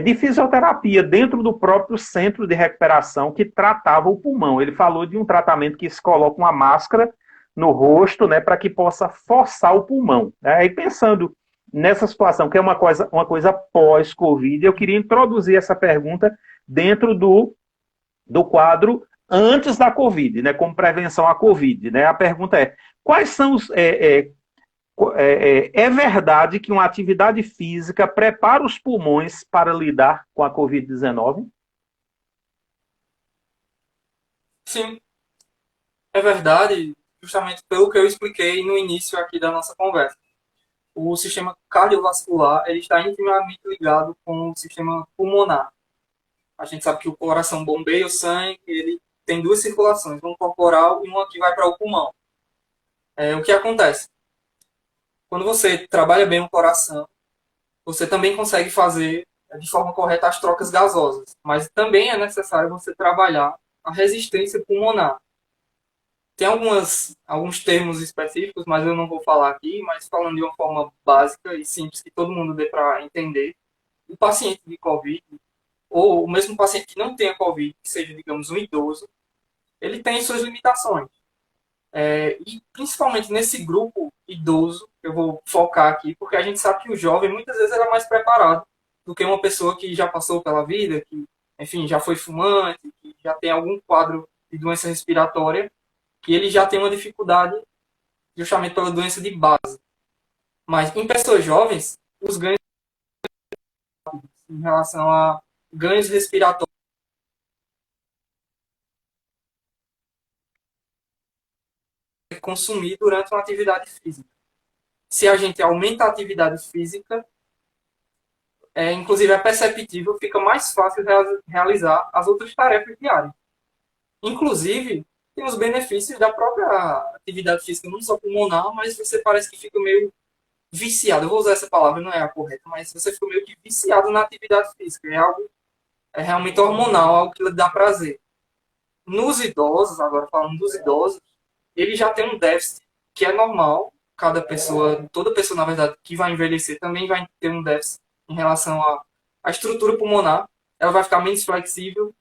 de fisioterapia dentro do próprio centro de recuperação que tratava o pulmão. Ele falou de um tratamento que se coloca uma máscara no rosto, né, para que possa forçar o pulmão. Aí pensando nessa situação, que é uma coisa pós-Covid, eu queria introduzir essa pergunta dentro do quadro antes da Covid, né, como prevenção à Covid. Né? A pergunta é, quais são os... É verdade que uma atividade física prepara os pulmões para lidar com a Covid-19? Sim, é verdade, justamente pelo que eu expliquei no início aqui da nossa conversa. O sistema cardiovascular ele está intimamente ligado com o sistema pulmonar. A gente sabe que o coração bombeia o sangue, ele tem duas circulações, uma corporal e uma que vai para o pulmão. O que acontece? Quando você trabalha bem o coração, você também consegue fazer de forma correta as trocas gasosas, mas também é necessário você trabalhar a resistência pulmonar. Tem alguns termos específicos, mas eu não vou falar aqui, mas falando de uma forma básica e simples que todo mundo dê para entender, o paciente de COVID, ou o mesmo paciente que não tenha COVID, que seja, digamos, um idoso, ele tem suas limitações. E principalmente nesse grupo idoso, eu vou focar aqui, porque a gente sabe que o jovem muitas vezes era mais preparado do que uma pessoa que já passou pela vida, que, enfim, já foi fumante, que já tem algum quadro de doença respiratória, que ele já tem uma dificuldade justamente pela doença de base. Mas em pessoas jovens, os ganhos em relação a ganhos respiratórios consumir durante uma atividade física. Se a gente aumenta a atividade física, inclusive é perceptível, fica mais fácil realizar as outras tarefas diárias. Inclusive, tem os benefícios da própria atividade física, não só pulmonar, mas você parece que fica meio viciado. Eu vou usar essa palavra, não é a correta, mas você fica meio que viciado na atividade física. É algo realmente hormonal, algo que lhe dá prazer. Nos idosos, agora falando dos idosos, ele já tem um déficit que é normal. Cada pessoa, toda pessoa, na verdade, que vai envelhecer também vai ter um déficit em relação à estrutura pulmonar. Ela vai ficar menos flexível,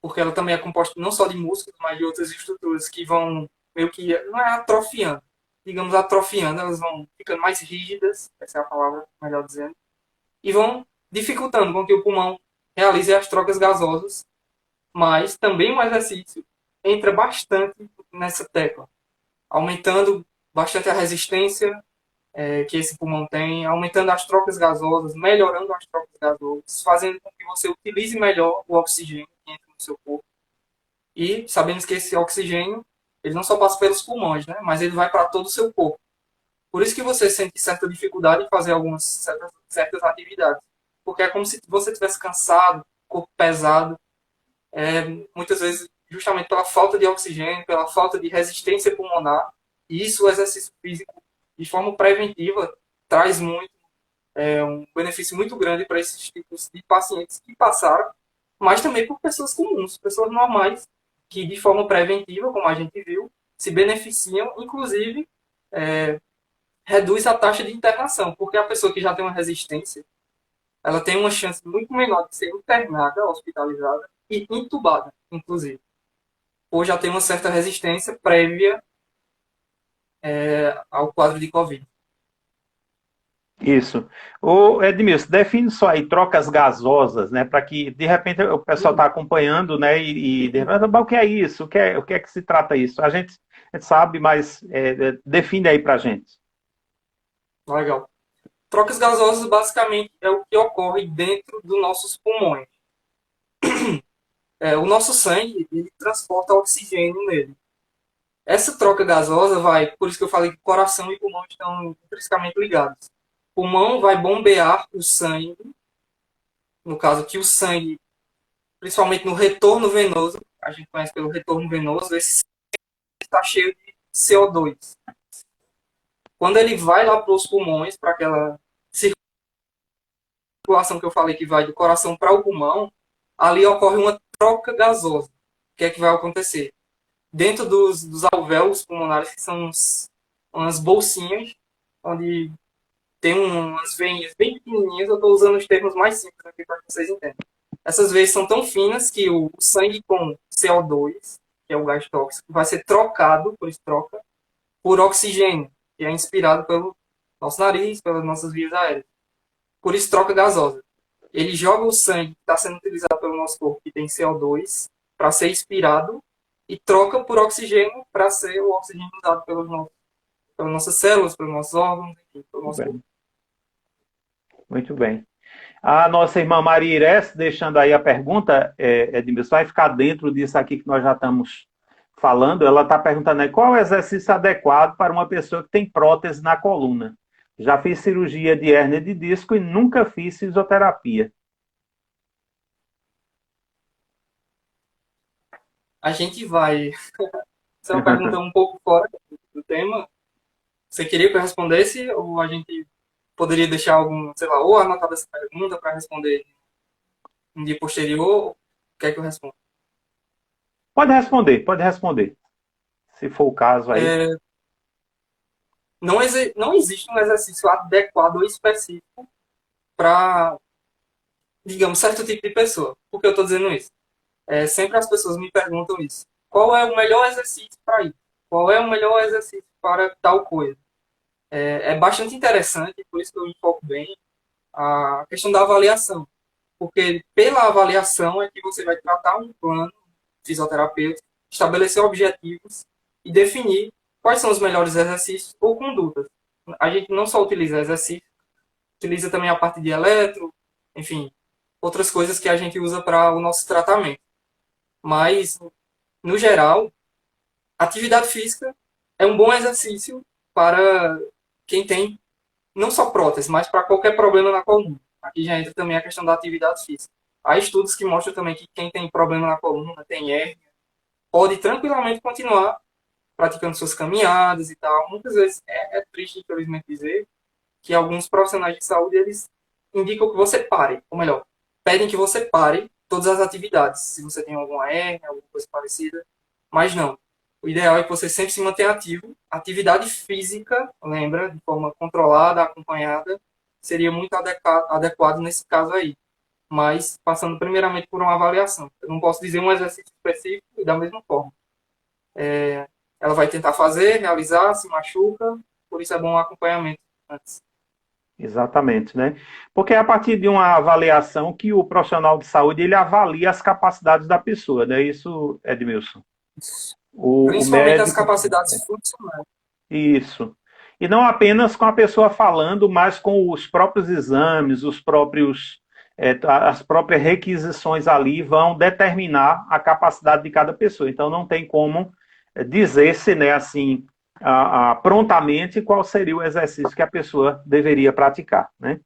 porque ela também é composta não só de músculos, mas de outras estruturas que vão meio que, não é atrofiando, digamos atrofiando, elas vão ficando mais rígidas, essa é a palavra melhor dizendo, e vão dificultando com que o pulmão realize as trocas gasosas, mas também o exercício entra bastante nessa tecla, aumentando bastante a resistência que esse pulmão tem, aumentando as trocas gasosas, melhorando as trocas gasosas, fazendo com que você utilize melhor o oxigênio que entra no seu corpo. E sabemos que esse oxigênio, ele não só passa pelos pulmões, né, mas ele vai para todo o seu corpo. Por isso que você sente certa dificuldade em fazer algumas certas atividades. Porque é como se você estivesse cansado, corpo pesado, muitas vezes justamente pela falta de oxigênio, pela falta de resistência pulmonar. E isso, o exercício físico, de forma preventiva, traz muito, um benefício muito grande para esses tipos de pacientes que passaram, mas também por pessoas comuns, pessoas normais, que de forma preventiva, como a gente viu, se beneficiam, inclusive, reduz a taxa de internação, porque a pessoa que já tem uma resistência, ela tem uma chance muito menor de ser internada, hospitalizada e intubada, inclusive, ou já tem uma certa resistência prévia ao quadro de Covid. Isso. O Edmilson, define só aí trocas gasosas, né? Para que de repente o pessoal está acompanhando, né? E de repente, o que é isso? O que é que se trata isso? A gente sabe, mas define aí para a gente. Legal. Trocas gasosas basicamente é o que ocorre dentro dos nossos pulmões. O nosso sangue ele transporta oxigênio nele. Essa troca gasosa vai, por isso que eu falei que coração e pulmão estão intrinsecamente ligados. O pulmão vai bombear o sangue, no caso que o sangue, principalmente no retorno venoso, a gente conhece pelo retorno venoso, esse sangue está cheio de CO2. Quando ele vai lá para os pulmões, para aquela circulação que eu falei que vai do coração para o pulmão, ali ocorre uma troca gasosa. O que é que vai acontecer? Dentro dos alvéolos pulmonares, que são umas bolsinhas, onde tem umas veinhas bem pequenininhas, eu estou usando os termos mais simples aqui para que vocês entendam. Essas veias são tão finas que o sangue com CO2, que é o gás tóxico, vai ser trocado, por isso troca, por oxigênio, que é inspirado pelo nosso nariz, pelas nossas vias aéreas. Por isso troca gasosa. Ele joga o sangue que está sendo utilizado pelo nosso corpo, que tem CO2, para ser expirado, e troca por oxigênio para ser o oxigênio usado pelas nossas células, pelos nossos órgãos, enfim, pelo nosso corpo. Muito bem. A nossa irmã Maria Ires, deixando aí a pergunta, Edmilson, vai ficar dentro disso aqui que nós já estamos falando. Ela está perguntando aí, qual é o exercício adequado para uma pessoa que tem prótese na coluna? Já fiz cirurgia de hérnia de disco e nunca fiz fisioterapia. A gente vai... Essa é uma pergunta um pouco fora do tema. Você queria que eu respondesse ou a gente poderia deixar algum, sei lá, ou anotar essa pergunta para responder um dia posterior? Quer que eu responda? Pode responder. Se for o caso aí. Não existe um exercício adequado ou específico para, digamos, certo tipo de pessoa. Por que eu estou dizendo isso? Sempre as pessoas me perguntam isso. Qual é o melhor exercício para isso? qual é o melhor exercício para tal coisa. É bastante interessante, por isso que eu enfoco bem a questão da avaliação. Porque pela avaliação é que você vai tratar um plano fisioterapêutico, estabelecer objetivos e definir quais são os melhores exercícios ou condutas. A gente não só utiliza exercício, utiliza também a parte de eletro, enfim, outras coisas que a gente usa para o nosso tratamento. Mas, no geral, atividade física é um bom exercício para quem tem não só prótese, mas para qualquer problema na coluna. Aqui já entra também a questão da atividade física. Há estudos que mostram também que quem tem problema na coluna, tem hérnia, pode tranquilamente continuar praticando suas caminhadas e tal. Muitas vezes é triste, infelizmente, dizer que alguns profissionais de saúde eles indicam que você pare, ou melhor, pedem que você pare todas as atividades, se você tem alguma hérnia, alguma coisa parecida, mas não. O ideal é que você sempre se mantenha ativo. Atividade física, lembra, de forma controlada, acompanhada, seria muito adequado nesse caso aí. Mas passando primeiramente por uma avaliação. Eu não posso dizer um exercício específico e da mesma forma. Ela vai tentar fazer, realizar, se machuca, por isso é bom o acompanhamento antes. Exatamente, né? Porque é a partir de uma avaliação que o profissional de saúde ele avalia as capacidades da pessoa, né? Isso, Edmilson. O Principalmente as médico. capacidades funcionais. Isso. E não apenas com a pessoa falando, mas com os próprios exames, as próprias requisições ali vão determinar a capacidade de cada pessoa. Então não tem como dizer-se, né, assim, prontamente qual seria o exercício que a pessoa deveria praticar, né?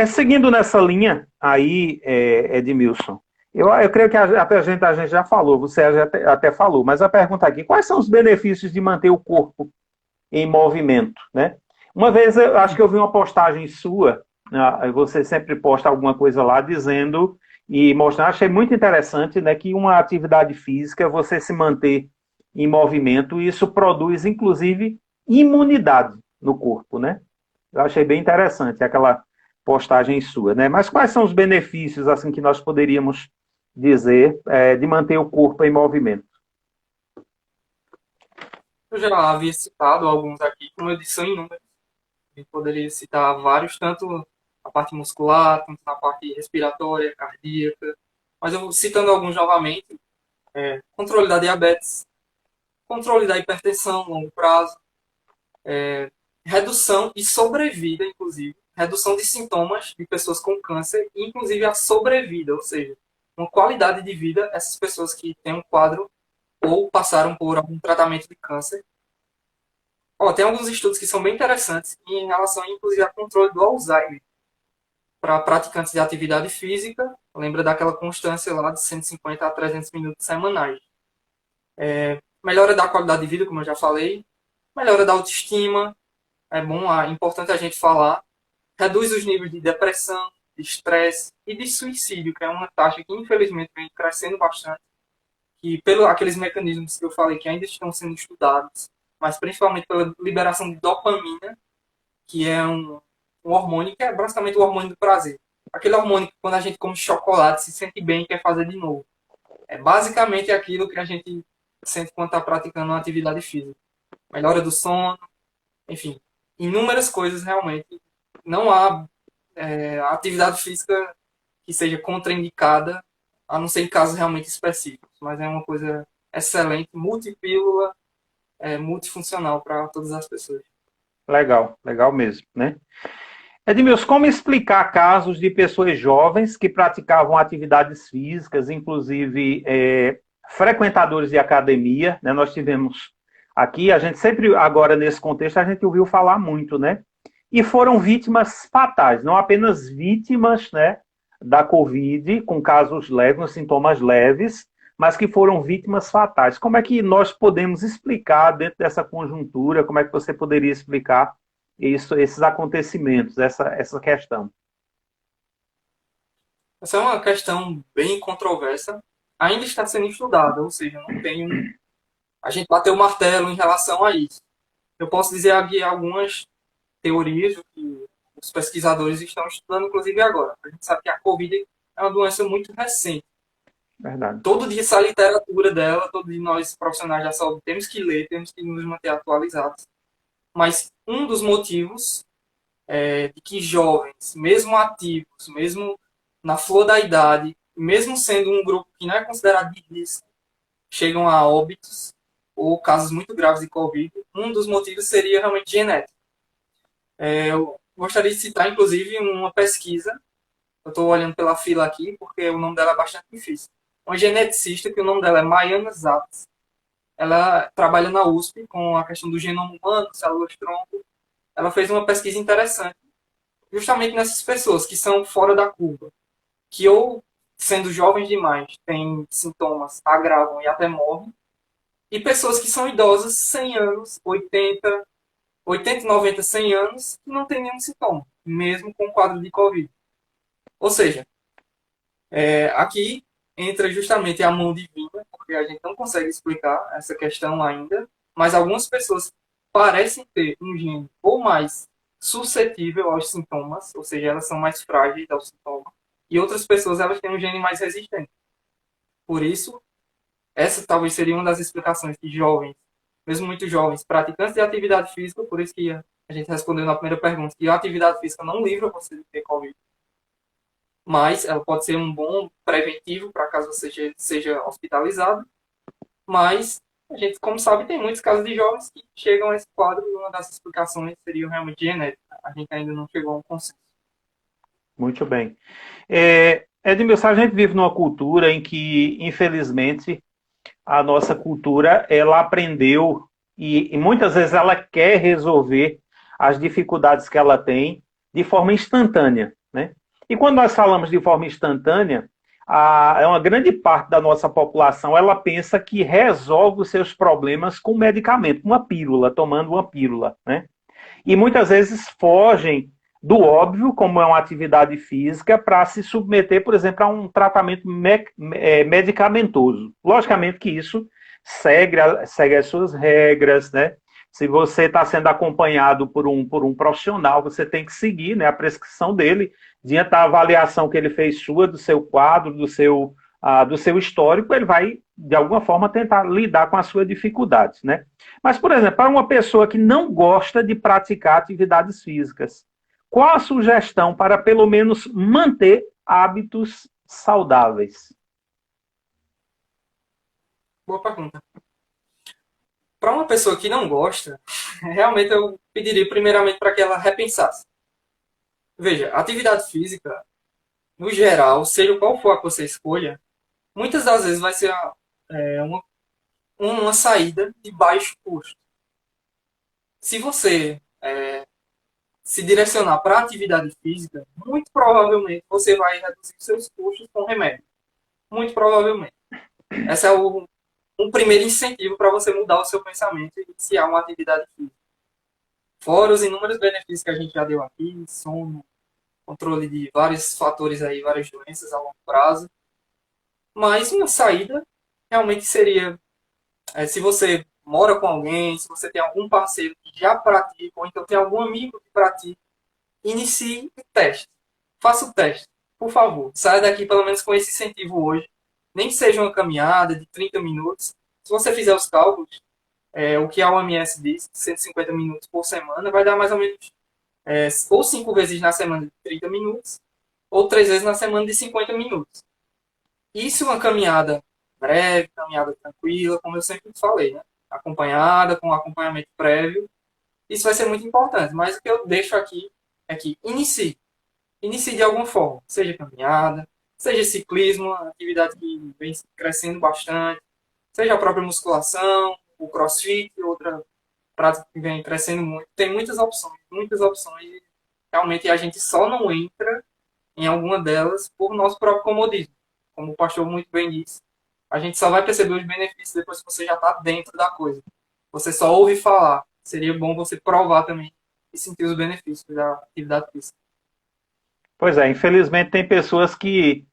Seguindo nessa linha aí, Edmilson, eu creio que a gente já falou, você até falou, mas a pergunta aqui, quais são os benefícios de manter o corpo em movimento, né? Uma vez, eu acho que eu vi uma postagem sua, você sempre posta alguma coisa lá dizendo e mostrando, achei muito interessante, né, que uma atividade física, você se manter em movimento, isso produz, inclusive, imunidade no corpo, né? Eu achei bem interessante aquela postagem sua, né? Mas quais são os benefícios, assim, que nós poderíamos dizer de manter o corpo em movimento? Eu já havia citado alguns aqui, como eu disse, são inúmeros. A gente poderia citar vários, tanto na parte muscular, tanto na parte respiratória, cardíaca. Mas eu citando alguns novamente, controle da diabetes, controle da hipertensão a longo prazo, redução e sobrevida, inclusive, redução de sintomas de pessoas com câncer, inclusive a sobrevida, ou seja, uma qualidade de vida essas pessoas que têm um quadro ou passaram por algum tratamento de câncer. Tem alguns estudos que são bem interessantes em relação, inclusive, ao controle do Alzheimer. Para praticantes de atividade física, lembra daquela constância lá de 150 a 300 minutos semanais. Melhora da qualidade de vida, como eu já falei. Melhora da autoestima. É importante a gente falar. Reduz os níveis de depressão, de estresse e de suicídio, que é uma taxa que, infelizmente, vem crescendo bastante. E pelos aqueles mecanismos que eu falei que ainda estão sendo estudados, mas principalmente pela liberação de dopamina, que é um hormônio que é basicamente o hormônio do prazer. Aquele hormônio que quando a gente come chocolate se sente bem e quer fazer de novo. É basicamente aquilo que a gente sente quando está praticando uma atividade física. Melhora do sono, enfim, inúmeras coisas realmente. Não há atividade física que seja contraindicada, a não ser em casos realmente específicos. Mas é uma coisa excelente, multipílula, multifuncional para todas as pessoas. Legal, legal mesmo, né? Edmilson, como explicar casos de pessoas jovens que praticavam atividades físicas, inclusive frequentadores de academia, né? Nós tivemos aqui, a gente sempre, agora nesse contexto, a gente ouviu falar muito, né? E foram vítimas fatais, não apenas vítimas, né, da Covid, com casos leves, com sintomas leves, mas que foram vítimas fatais. Como é que nós podemos explicar, dentro dessa conjuntura, como é que você poderia explicar esses acontecimentos, essa questão? Essa é uma questão bem controversa. Ainda está sendo estudada, ou seja, não tem a gente bateu o martelo em relação a isso. Eu posso dizer aqui algumas teorias que os pesquisadores estão estudando, inclusive agora. A gente sabe que a Covid é uma doença muito recente. Verdade. Todo dia sai a literatura dela, todo dia nós, profissionais da saúde, temos que ler, temos que nos manter atualizados. Mas um dos motivos de que jovens, mesmo ativos, mesmo na flor da idade, mesmo sendo um grupo que não é considerado de risco, chegam a óbitos ou casos muito graves de Covid, um dos motivos seria realmente genético. Eu gostaria de citar, inclusive, uma pesquisa. Eu estou olhando pela fila aqui, porque o nome dela é bastante difícil. Uma geneticista, que o nome dela é Maiana Zatz. Ela trabalha na USP com a questão do genoma humano, células-tronco. Ela fez uma pesquisa interessante, justamente nessas pessoas que são fora da curva, que ou, sendo jovens demais, têm sintomas, agravam e até morrem, e pessoas que são idosas, 100 anos, 80, 90, 100 anos, que não têm nenhum sintoma, mesmo com quadro de Covid. Ou seja, aqui entra justamente a mão divina, porque a gente não consegue explicar essa questão ainda, mas algumas pessoas parecem ter um gene ou mais suscetível aos sintomas, ou seja, elas são mais frágeis aos sintomas, e outras pessoas elas têm um gene mais resistente. Por isso, essa talvez seria uma das explicações de jovens, mesmo muito jovens, praticantes de atividade física, por isso que a gente respondeu na primeira pergunta, que a atividade física não livra você de ter Covid, mas ela pode ser um bom preventivo para caso você seja hospitalizado, mas a gente, como sabe, tem muitos casos de jovens que chegam a esse quadro e uma das explicações seria realmente genética. A gente ainda não chegou a um consenso. Muito bem. Edmilson, a gente vive numa cultura em que, infelizmente, a nossa cultura, ela aprendeu e muitas vezes ela quer resolver as dificuldades que ela tem de forma instantânea, né? E quando nós falamos de forma instantânea, uma grande parte da nossa população, ela pensa que resolve os seus problemas com medicamento, uma pílula, tomando uma pílula, né? E muitas vezes fogem do óbvio, como é uma atividade física, para se submeter, por exemplo, a um tratamento medicamentoso. Logicamente que isso segue as suas regras, né? Se você está sendo acompanhado por um profissional, você tem que seguir, né, a prescrição dele, diante da avaliação que ele fez sua, do seu quadro, do seu histórico, ele vai, de alguma forma, tentar lidar com as suas dificuldades, né? Mas, por exemplo, para uma pessoa que não gosta de praticar atividades físicas, qual a sugestão para, pelo menos, manter hábitos saudáveis? Boa pergunta. Para uma pessoa que não gosta, realmente eu pediria primeiramente para que ela repensasse. Veja, atividade física, no geral, seja qual for a que você escolha, muitas das vezes vai ser uma saída de baixo custo. Se você se direcionar para a atividade física, muito provavelmente você vai reduzir seus custos com remédio. Muito provavelmente. Esse é um primeiro incentivo para você mudar o seu pensamento e iniciar uma atividade física. Fora os inúmeros benefícios que a gente já deu aqui, sono, controle de vários fatores aí, várias doenças a longo prazo. Mas uma saída realmente seria, se você mora com alguém, se você tem algum parceiro que já pratica, ou então tem algum amigo que pratica, inicie o teste. Faça o teste, por favor. Saia daqui pelo menos com esse incentivo hoje. Nem que seja uma caminhada de 30 minutos. Se você fizer os cálculos, o que a OMS diz, 150 minutos por semana, vai dar mais ou menos ou 5 vezes na semana de 30 minutos, ou 3 vezes na semana de 50 minutos. Isso é uma caminhada breve, caminhada tranquila, como eu sempre falei, né? Acompanhada, com acompanhamento prévio. Isso vai ser muito importante, mas o que eu deixo aqui é que inicie. Inicie de alguma forma, seja caminhada, seja ciclismo, uma atividade que vem crescendo bastante, seja a própria musculação, o crossfit, outra prática que vem crescendo muito. Tem muitas opções, e realmente a gente só não entra em alguma delas por nosso próprio comodismo. Como o pastor muito bem disse, a gente só vai perceber os benefícios depois que você já está dentro da coisa. Você só ouve falar. Seria bom você provar também e sentir os benefícios da atividade física. Pois é, infelizmente tem pessoas que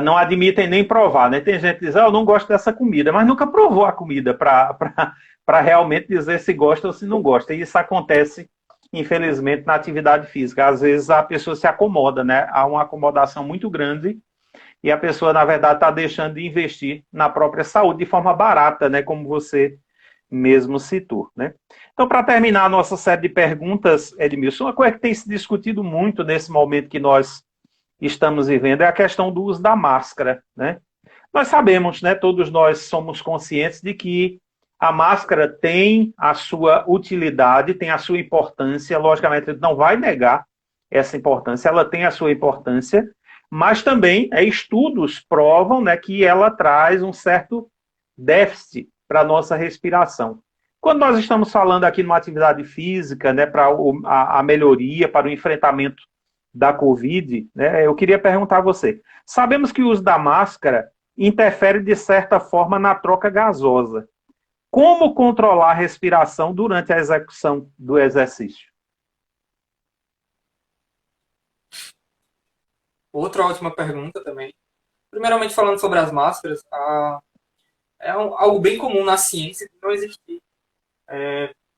não admitem nem provar, né? Tem gente que diz, eu não gosto dessa comida, mas nunca provou a comida para realmente dizer se gosta ou se não gosta. E isso acontece, infelizmente, na atividade física. Às vezes a pessoa se acomoda, né? Há uma acomodação muito grande e a pessoa, na verdade, está deixando de investir na própria saúde de forma barata, né, como você mesmo citou, né? Então, para terminar a nossa série de perguntas, Edmilson, uma coisa que tem se discutido muito nesse momento que nós estamos vivendo é a questão do uso da máscara, né? Nós sabemos, né, todos nós somos conscientes de que a máscara tem a sua utilidade, tem a sua importância, logicamente, a gente não vai negar essa importância, ela tem a sua importância, mas também estudos provam, né, que ela traz um certo déficit para a nossa respiração. Quando nós estamos falando aqui numa atividade física, né, para a melhoria, para o enfrentamento da Covid, né, eu queria perguntar a você, sabemos que o uso da máscara interfere de certa forma na troca gasosa. Como controlar a respiração durante a execução do exercício? Outra ótima pergunta também. Primeiramente, falando sobre as máscaras, algo bem comum na ciência de não existir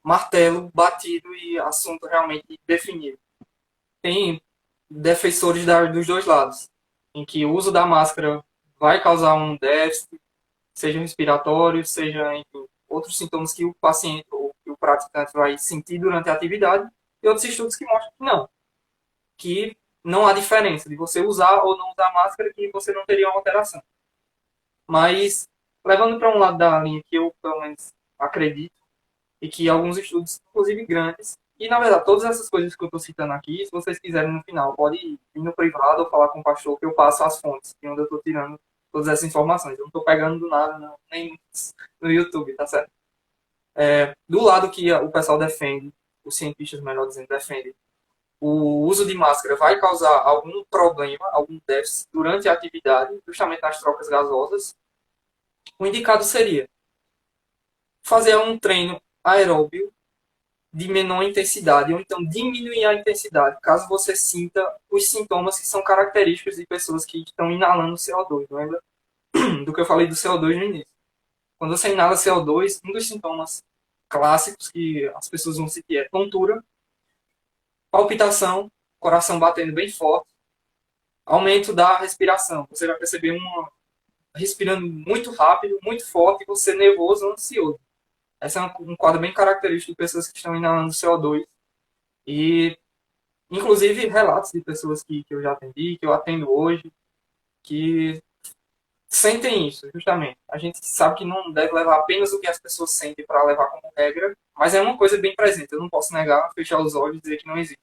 martelo batido e assunto realmente definido. Tem defensores dos dois lados, em que o uso da máscara vai causar um déficit, seja respiratório, seja, enfim, outros sintomas que o paciente ou que o praticante vai sentir durante a atividade, e outros estudos que mostram que não há diferença de você usar ou não usar máscara, que você não teria uma alteração. Mas, levando para um lado da linha que eu, pelo menos, acredito, e que alguns estudos, inclusive grandes, e, na verdade, todas essas coisas que eu estou citando aqui, se vocês quiserem no final, pode ir no privado ou falar com o pastor, que eu passo as fontes, de onde eu estou tirando todas essas informações. Eu não estou pegando do nada, não, nem no YouTube, tá certo? Do lado que o pessoal defende, os cientistas, melhor dizendo, defendem, o uso de máscara vai causar algum problema, algum déficit durante a atividade, justamente nas trocas gasosas, o indicado seria fazer um treino aeróbio de menor intensidade, ou então diminuir a intensidade, caso você sinta os sintomas que são característicos de pessoas que estão inalando CO2. Lembra do que eu falei do CO2 no início? Quando você inala CO2, um dos sintomas clássicos que as pessoas vão sentir é tontura, palpitação, coração batendo bem forte, aumento da respiração. Você vai perceber respirando muito rápido, muito forte, você nervoso, ansioso. Esse é um quadro bem característico de pessoas que estão inalando CO2. E, inclusive, relatos de pessoas que eu já atendi, que eu atendo hoje, que sentem isso, justamente. A gente sabe que não deve levar apenas o que as pessoas sentem para levar como regra, mas é uma coisa bem presente. Eu não posso negar, fechar os olhos e dizer que não existe.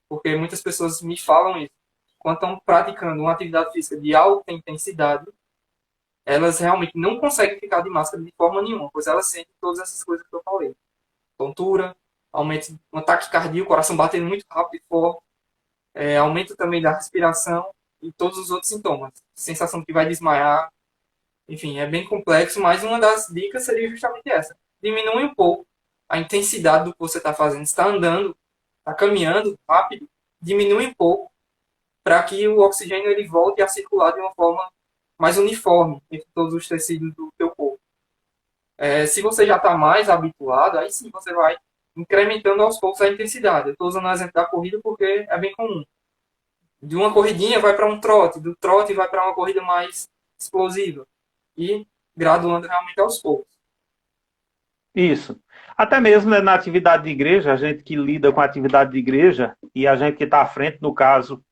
Porque muitas pessoas me falam isso. Quando estão praticando uma atividade física de alta intensidade, elas realmente não conseguem ficar de máscara de forma nenhuma, pois elas sentem todas essas coisas que eu falei. Tontura, aumento um ataque cardíaco, coração batendo muito rápido e forte, aumento também da respiração e todos os outros sintomas. Sensação de que vai desmaiar. Enfim, é bem complexo, mas uma das dicas seria justamente essa. Diminui um pouco a intensidade do que você está fazendo. Está andando, está caminhando rápido, diminui um pouco para que o oxigênio ele volte a circular de uma forma mais uniforme entre todos os tecidos do teu corpo. Se você já está mais habituado, aí sim você vai incrementando aos poucos a intensidade. Eu estou usando o exemplo da corrida porque é bem comum. De uma corridinha vai para um trote, do trote vai para uma corrida mais explosiva. E graduando realmente aos poucos. Isso. Até mesmo, né, na atividade de igreja, a gente que lida com a atividade de igreja, e a gente que está à frente, no caso,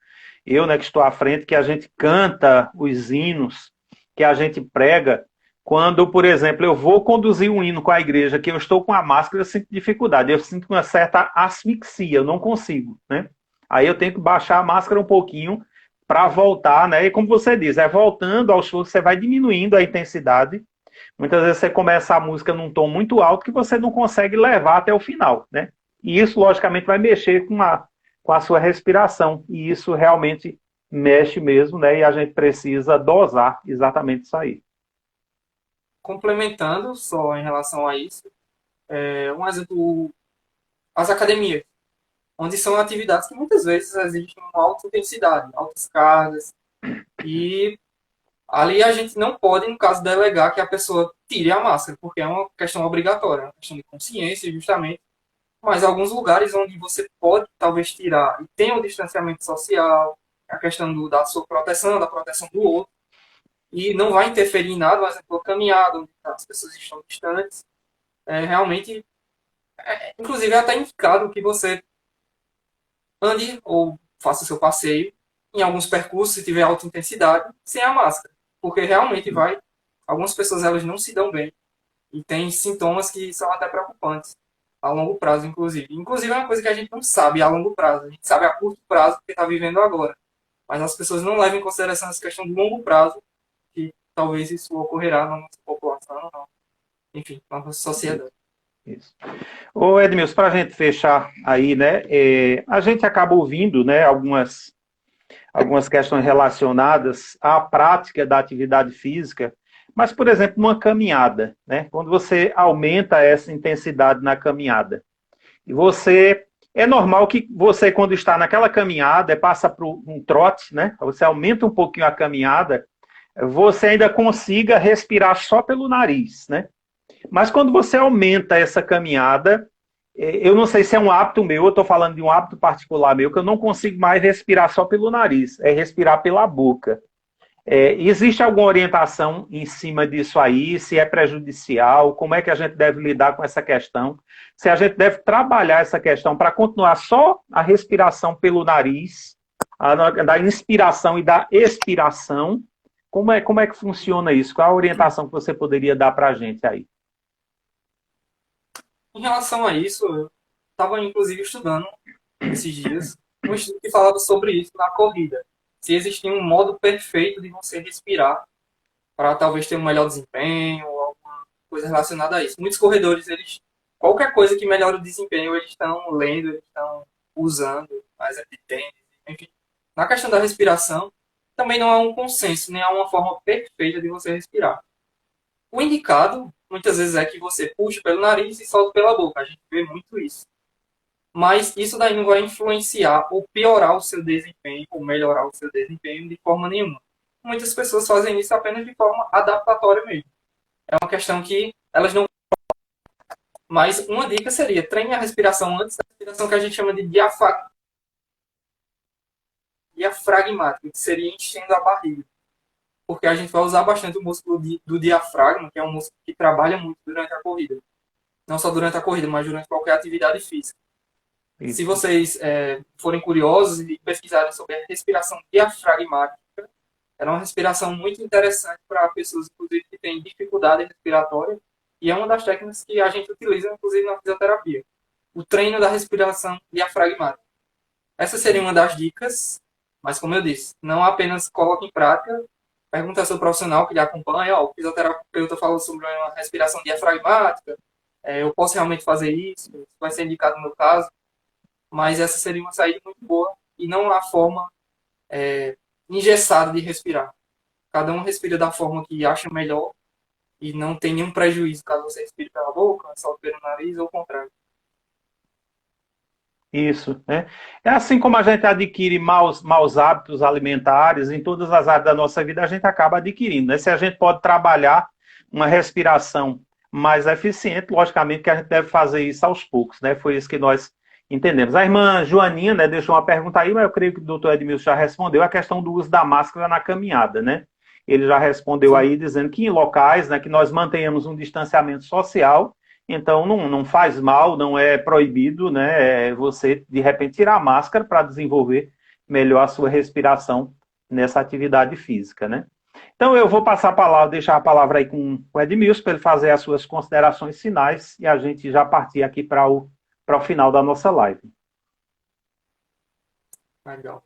eu, né, que estou à frente, que a gente canta os hinos, que a gente prega. Quando, por exemplo, eu vou conduzir um hino com a igreja, que eu estou com a máscara, eu sinto dificuldade, eu sinto uma certa asfixia, eu não consigo, né? Aí eu tenho que baixar a máscara um pouquinho para voltar, né? E como você diz, voltando aos poucos, você vai diminuindo a intensidade. Muitas vezes você começa a música num tom muito alto que você não consegue levar até o final, né? E isso, logicamente, vai mexer com a sua respiração. E isso realmente mexe mesmo, né? E a gente precisa dosar exatamente isso aí. Complementando só em relação a isso, um exemplo, as academias, onde são atividades que muitas vezes exigem uma alta intensidade, altas cargas, e ali a gente não pode, no caso, delegar que a pessoa tire a máscara, porque é uma questão obrigatória, é uma questão de consciência, justamente. Mas alguns lugares onde você pode, talvez, tirar, e tem o distanciamento social, a questão da sua proteção, da proteção do outro, e não vai interferir em nada, por exemplo, a caminhada, onde as pessoas estão distantes, realmente, inclusive é até indicado que você ande ou faça o seu passeio em alguns percursos, se tiver alta intensidade, sem a máscara, porque realmente algumas pessoas elas não se dão bem e têm sintomas que são até preocupantes a longo prazo, inclusive. Inclusive é uma coisa que a gente não sabe a longo prazo, a gente sabe a curto prazo o que está vivendo agora, mas as pessoas não levam em consideração essa questão de longo prazo, que talvez isso ocorrerá na nossa população, não. Enfim, na nossa sociedade. Isso. Ô Edmilson, para a gente fechar aí, né, a gente acaba ouvindo, né, algumas questões relacionadas à prática da atividade física, mas, por exemplo, uma caminhada, né, quando você aumenta essa intensidade na caminhada, e é normal que você, quando está naquela caminhada, passa para um trote, né, você aumenta um pouquinho a caminhada, você ainda consiga respirar só pelo nariz, né? Mas quando você aumenta essa caminhada, eu não sei se é um hábito meu, eu estou falando de um hábito particular meu, que eu não consigo mais respirar só pelo nariz, é respirar pela boca. Existe alguma orientação em cima disso aí? Se é prejudicial? Como é que a gente deve lidar com essa questão? Se a gente deve trabalhar essa questão para continuar só a respiração pelo nariz, da inspiração e da expiração, como é que funciona isso? Qual a orientação que você poderia dar para a gente aí? Em relação a isso, eu estava inclusive estudando esses dias um estudo que falava sobre isso na corrida. Se existia um modo perfeito de você respirar para talvez ter um melhor desempenho ou alguma coisa relacionada a isso. Muitos corredores, qualquer coisa que melhore o desempenho, eles estão lendo, eles estão usando, mais tênis, enfim. Na questão da respiração, também não há um consenso, nem há uma forma perfeita de você respirar. O indicado, muitas vezes, é que você puxe pelo nariz e solte pela boca. A gente vê muito isso. Mas isso daí não vai influenciar ou piorar o seu desempenho ou melhorar o seu desempenho de forma nenhuma. Muitas pessoas fazem isso apenas de forma adaptatória mesmo. É uma questão que elas não... Mas uma dica seria, treine a respiração antes da respiração que a gente chama de diafragmática, que seria enchendo a barriga. Porque a gente vai usar bastante o músculo do diafragma, que é um músculo que trabalha muito durante a corrida. Não só durante a corrida, mas durante qualquer atividade física. Isso. Se vocês forem curiosos e pesquisarem sobre a respiração diafragmática, é uma respiração muito interessante para pessoas, inclusive, que têm dificuldade respiratória, e é uma das técnicas que a gente utiliza, inclusive, na fisioterapia. O treino da respiração diafragmática. Essa seria uma das dicas, mas como eu disse, não apenas coloque em prática, pergunta ao seu profissional que lhe acompanha, o fisioterapeuta falou sobre uma respiração diafragmática, eu posso realmente fazer isso, vai ser indicado no meu caso, mas essa seria uma saída muito boa e não a forma engessada de respirar. Cada um respira da forma que acha melhor e não tem nenhum prejuízo caso você respire pela boca, solte pelo nariz ou o contrário. Isso, né? É assim como a gente adquire maus hábitos alimentares em todas as áreas da nossa vida, a gente acaba adquirindo, né? Se a gente pode trabalhar uma respiração mais eficiente, logicamente que a gente deve fazer isso aos poucos, né? Foi isso que nós entendemos. A irmã Joaninha, né, deixou uma pergunta aí, mas eu creio que o doutor Edmilson já respondeu, a questão do uso da máscara na caminhada, né? Ele já respondeu aí dizendo que em locais, né, que nós mantenhamos um distanciamento social, então não faz mal, não é proibido, né, você de repente tirar a máscara para desenvolver melhor a sua respiração nessa atividade física, né? Então eu vou passar a palavra, deixar a palavra aí com o Edmilson para ele fazer as suas considerações finais e a gente já partir aqui para o final da nossa live. Legal.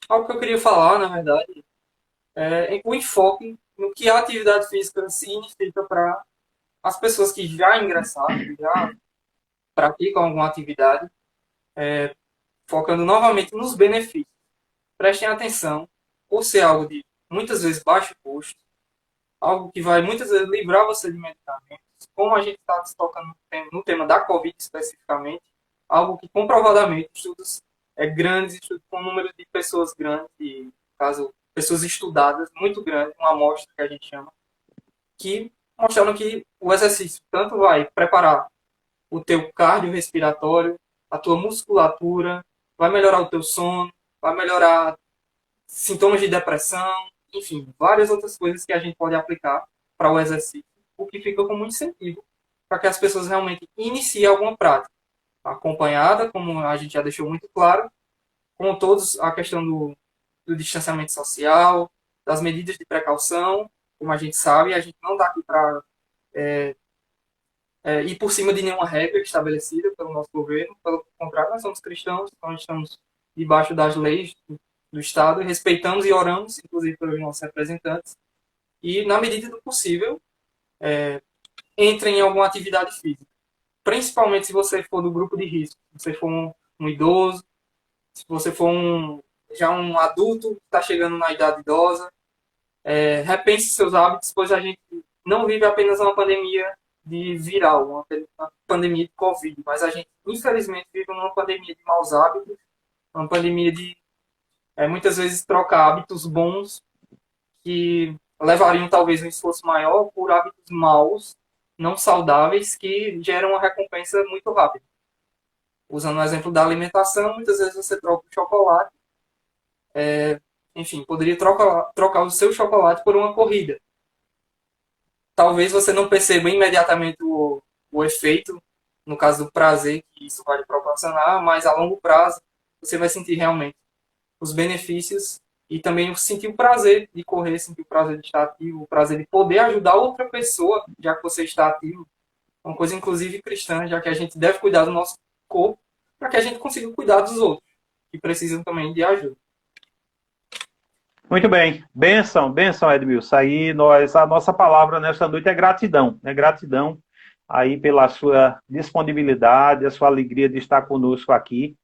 Algo que eu queria falar, na verdade, é o enfoque no que a atividade física significa para as pessoas que já ingressaram, que já praticam alguma atividade, focando novamente nos benefícios. Prestem atenção, por ser algo de muitas vezes baixo custo, algo que vai muitas vezes livrar você de medicamentos, como a gente está se tocando no tema da Covid especificamente, algo que comprovadamente estudos grandes, estudos com número de pessoas grandes, e, no caso, pessoas estudadas, muito grandes, uma amostra que a gente chama, que mostraram que o exercício tanto vai preparar o teu cardiorrespiratório, a tua musculatura, vai melhorar o teu sono, vai melhorar sintomas de depressão, enfim, várias outras coisas que a gente pode aplicar para o exercício, o que fica como incentivo para que as pessoas realmente iniciem alguma prática, acompanhada, como a gente já deixou muito claro, com todos a questão do distanciamento social, das medidas de precaução, como a gente sabe, a gente não está aqui para ir por cima de nenhuma regra estabelecida pelo nosso governo, pelo contrário, nós somos cristãos, então estamos debaixo das leis do Estado, respeitamos e oramos, inclusive pelos nossos representantes, e na medida do possível, entrem em alguma atividade física, principalmente se você for do grupo de risco, se você for um idoso, se você for já um adulto que está chegando na idade idosa, repense seus hábitos, pois a gente não vive apenas uma pandemia de viral, uma pandemia de Covid, mas a gente, infelizmente, vive uma pandemia de maus hábitos, uma pandemia de, muitas vezes, troca hábitos bons que levariam, talvez, um esforço maior por hábitos maus, não saudáveis, que geram uma recompensa muito rápida. Usando o exemplo da alimentação, muitas vezes você troca o chocolate, enfim, poderia trocar o seu chocolate por uma corrida. Talvez você não perceba imediatamente o efeito, no caso do prazer que isso vai lhe proporcionar, mas a longo prazo você vai sentir realmente os benefícios e também sentir o prazer de correr, sentir o prazer de estar ativo, o prazer de poder ajudar outra pessoa, já que você está ativo. Uma coisa, inclusive, cristã, já que a gente deve cuidar do nosso corpo para que a gente consiga cuidar dos outros, que precisam também de ajuda. Muito bem. Bênção, Edmilson. Aí a nossa palavra nesta noite é gratidão. Gratidão aí pela sua disponibilidade, a sua alegria de estar conosco aqui.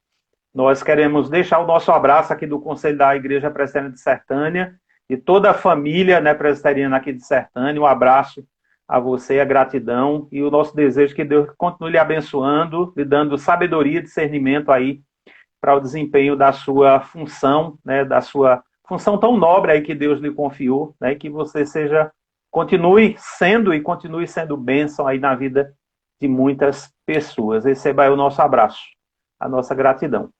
Nós queremos deixar o nosso abraço aqui do Conselho da Igreja Presbiteriana de Sertânia e toda a família, né, presbiteriana aqui de Sertânia. Um abraço a você, a gratidão e o nosso desejo que Deus continue lhe abençoando, lhe dando sabedoria e discernimento aí para o desempenho da sua função, né, da sua função tão nobre aí que Deus lhe confiou, né, que você continue sendo bênção aí na vida de muitas pessoas. Receba aí o nosso abraço, a nossa gratidão.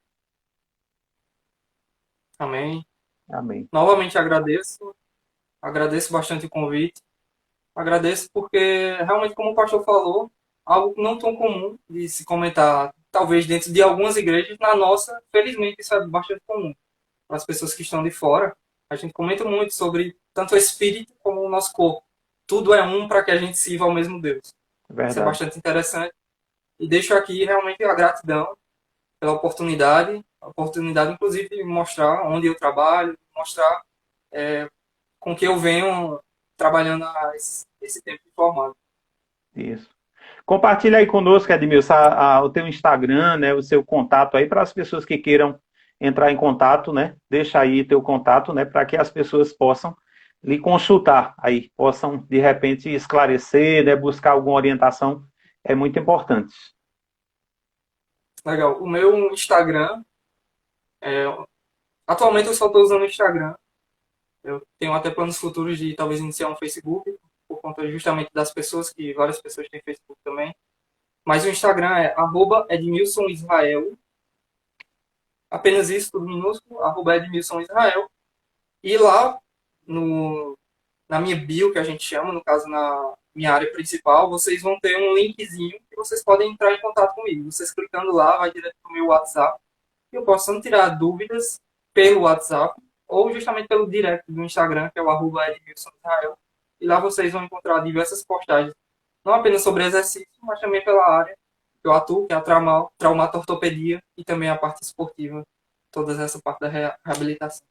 Amém. Amém. Novamente agradeço bastante o convite, agradeço porque realmente, como o pastor falou, algo não tão comum de se comentar, talvez dentro de algumas igrejas, na nossa, felizmente isso é bastante comum. Para as pessoas que estão de fora, a gente comenta muito sobre tanto o espírito como o nosso corpo. Tudo é um para que a gente sirva ao mesmo Deus. Verdade. Isso é bastante interessante. E deixo aqui realmente a gratidão pela oportunidade, inclusive de mostrar onde eu trabalho, mostrar com que eu venho trabalhando há esse tempo formado. Isso. Compartilha aí conosco, Edmilson, o teu Instagram, né, o seu contato aí para as pessoas que queiram entrar em contato, né? Deixa aí teu contato, né, para que as pessoas possam lhe consultar aí, possam de repente esclarecer, né, buscar alguma orientação, é muito importante. Legal. O meu Instagram, atualmente eu só estou usando o Instagram. Eu tenho até planos futuros de talvez iniciar um Facebook, por conta justamente das pessoas, que várias pessoas têm Facebook também. Mas o Instagram é @EdmilsonIsrael. Apenas isso, tudo minúsculo, @EdmilsonIsrael. E lá, na minha bio, que a gente chama, no caso, na minha área principal, vocês vão ter um linkzinho que vocês podem entrar em contato comigo. Vocês clicando lá, vai direto para o meu WhatsApp. E eu posso tanto tirar dúvidas pelo WhatsApp, ou justamente pelo direct do Instagram, que é o @EdmilsonIsrael. E lá vocês vão encontrar diversas postagens, não apenas sobre exercício, mas também pela área que eu atuo, que é a traumatortopedia e também a parte esportiva, toda essa parte da reabilitação.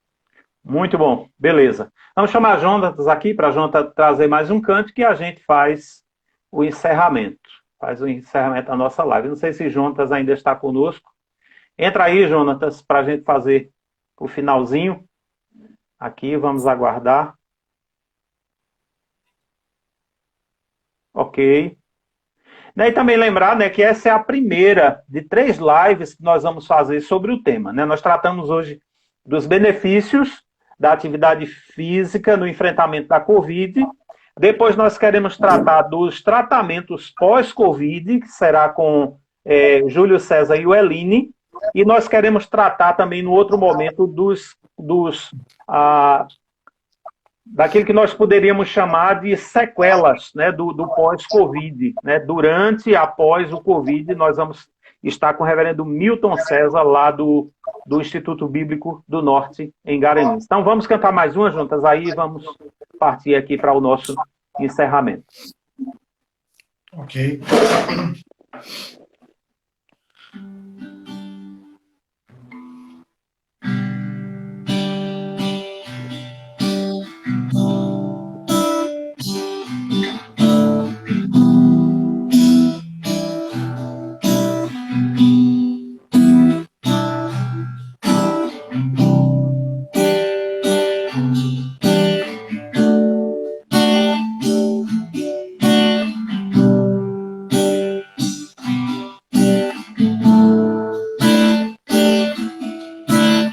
Muito bom, beleza. Vamos chamar Jonatas aqui para Jonatas trazer mais um canto que a gente faz o encerramento. Faz o encerramento da nossa live. Não sei se Jonatas ainda está conosco. Entra aí, Jonatas, para a gente fazer o finalzinho. Aqui, vamos aguardar. Ok. E também lembrar, né, que essa é a primeira de 3 lives que nós vamos fazer sobre o tema, né? Nós tratamos hoje dos benefícios da atividade física no enfrentamento da Covid. Depois nós queremos tratar dos tratamentos pós-Covid, que será com Júlio César e o Eline. E nós queremos tratar também, no outro momento, daquilo que nós poderíamos chamar de sequelas, né, do pós-Covid. Né? Durante e após o Covid, nós vamos estar com o reverendo Milton César, lá do Instituto Bíblico do Norte, em Garanhuns. Então, vamos cantar mais uma juntas aí, vamos partir aqui para o nosso encerramento. Ok.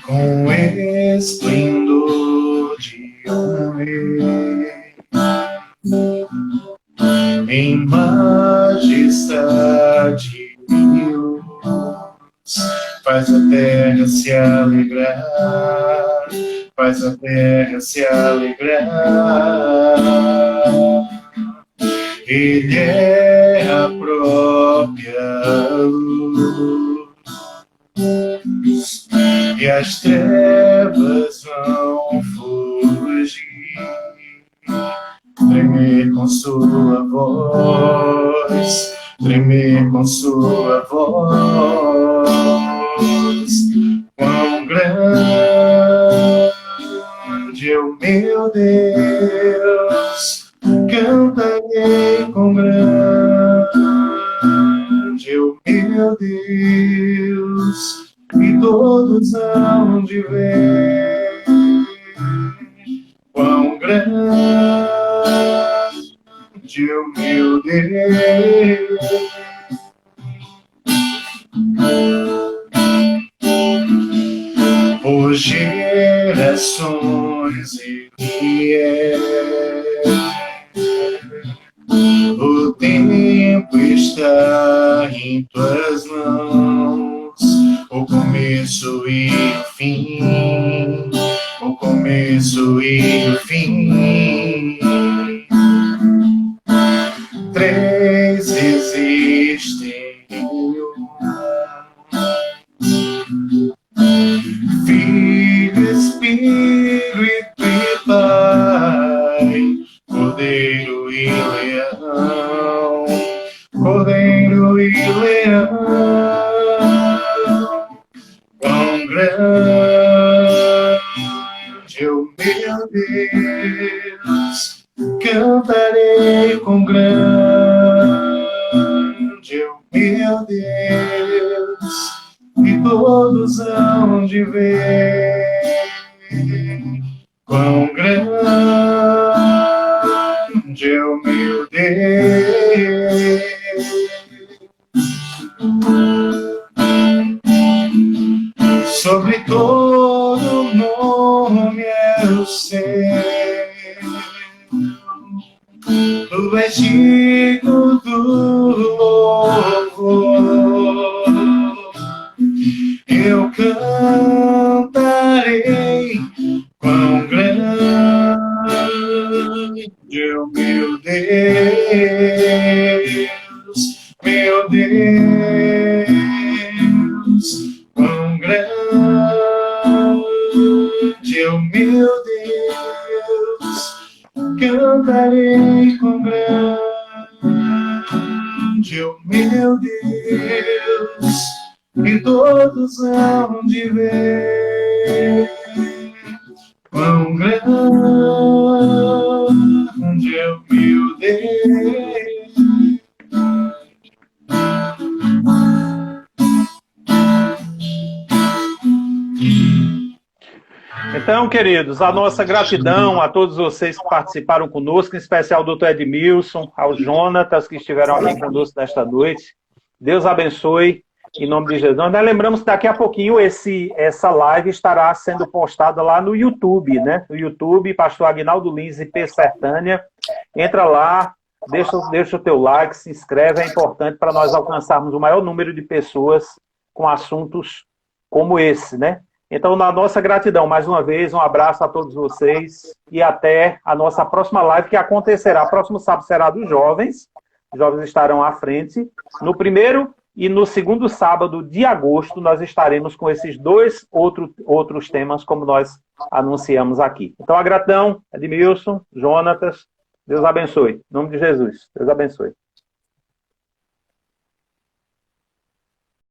Com esplendor de um rei, em majestade e luz, faz a terra se alegrar, faz a terra se alegrar. Ele é a própria luz, e as trevas vão fugir, tremer com sua voz, tremer com sua voz. Quão grande é o meu Deus, cantarei com grande é o meu Deus, e todos hão de ver quão grande é o meu Deus. Por gerações ele é, o tempo está em tuas mãos, o começo e o fim, o começo e o fim. Três existem em um, Filho, Espírito e Pai, Cordeiro e Leão, Cordeiro e Leão. Quão grande é o meu Deus, cantarei com grande é o meu Deus, e todos hão de ver quão grande é o meu Deus. Sobre todo nome é o seu, tu és digno do louvor. Eu cantarei quão grande é o meu Deus, meu Deus. Quão grande é o meu Deus, cantarei com grande é o meu Deus, e todos hão de ver quão grande é o meu Deus. Então, queridos, a nossa gratidão a todos vocês que participaram conosco, em especial ao Dr. Edmilson, ao Jonatas, que estiveram aqui conosco nesta noite. Deus abençoe, em nome de Jesus. Nós lembramos que daqui a pouquinho essa live estará sendo postada lá no YouTube, né? No YouTube, Pastor Aguinaldo Lins e P. Sertânia. Entra lá, deixa o teu like, se inscreve, é importante para nós alcançarmos o maior número de pessoas com assuntos como esse, né? Então, na nossa gratidão, mais uma vez, um abraço a todos vocês e até a nossa próxima live, que acontecerá. Próximo sábado será dos jovens. Os jovens estarão à frente. No primeiro e no segundo sábado de agosto, nós estaremos com esses dois outros temas, como nós anunciamos aqui. Então, a gratidão, Edmilson, Jonatas, Deus abençoe. Em nome de Jesus, Deus abençoe.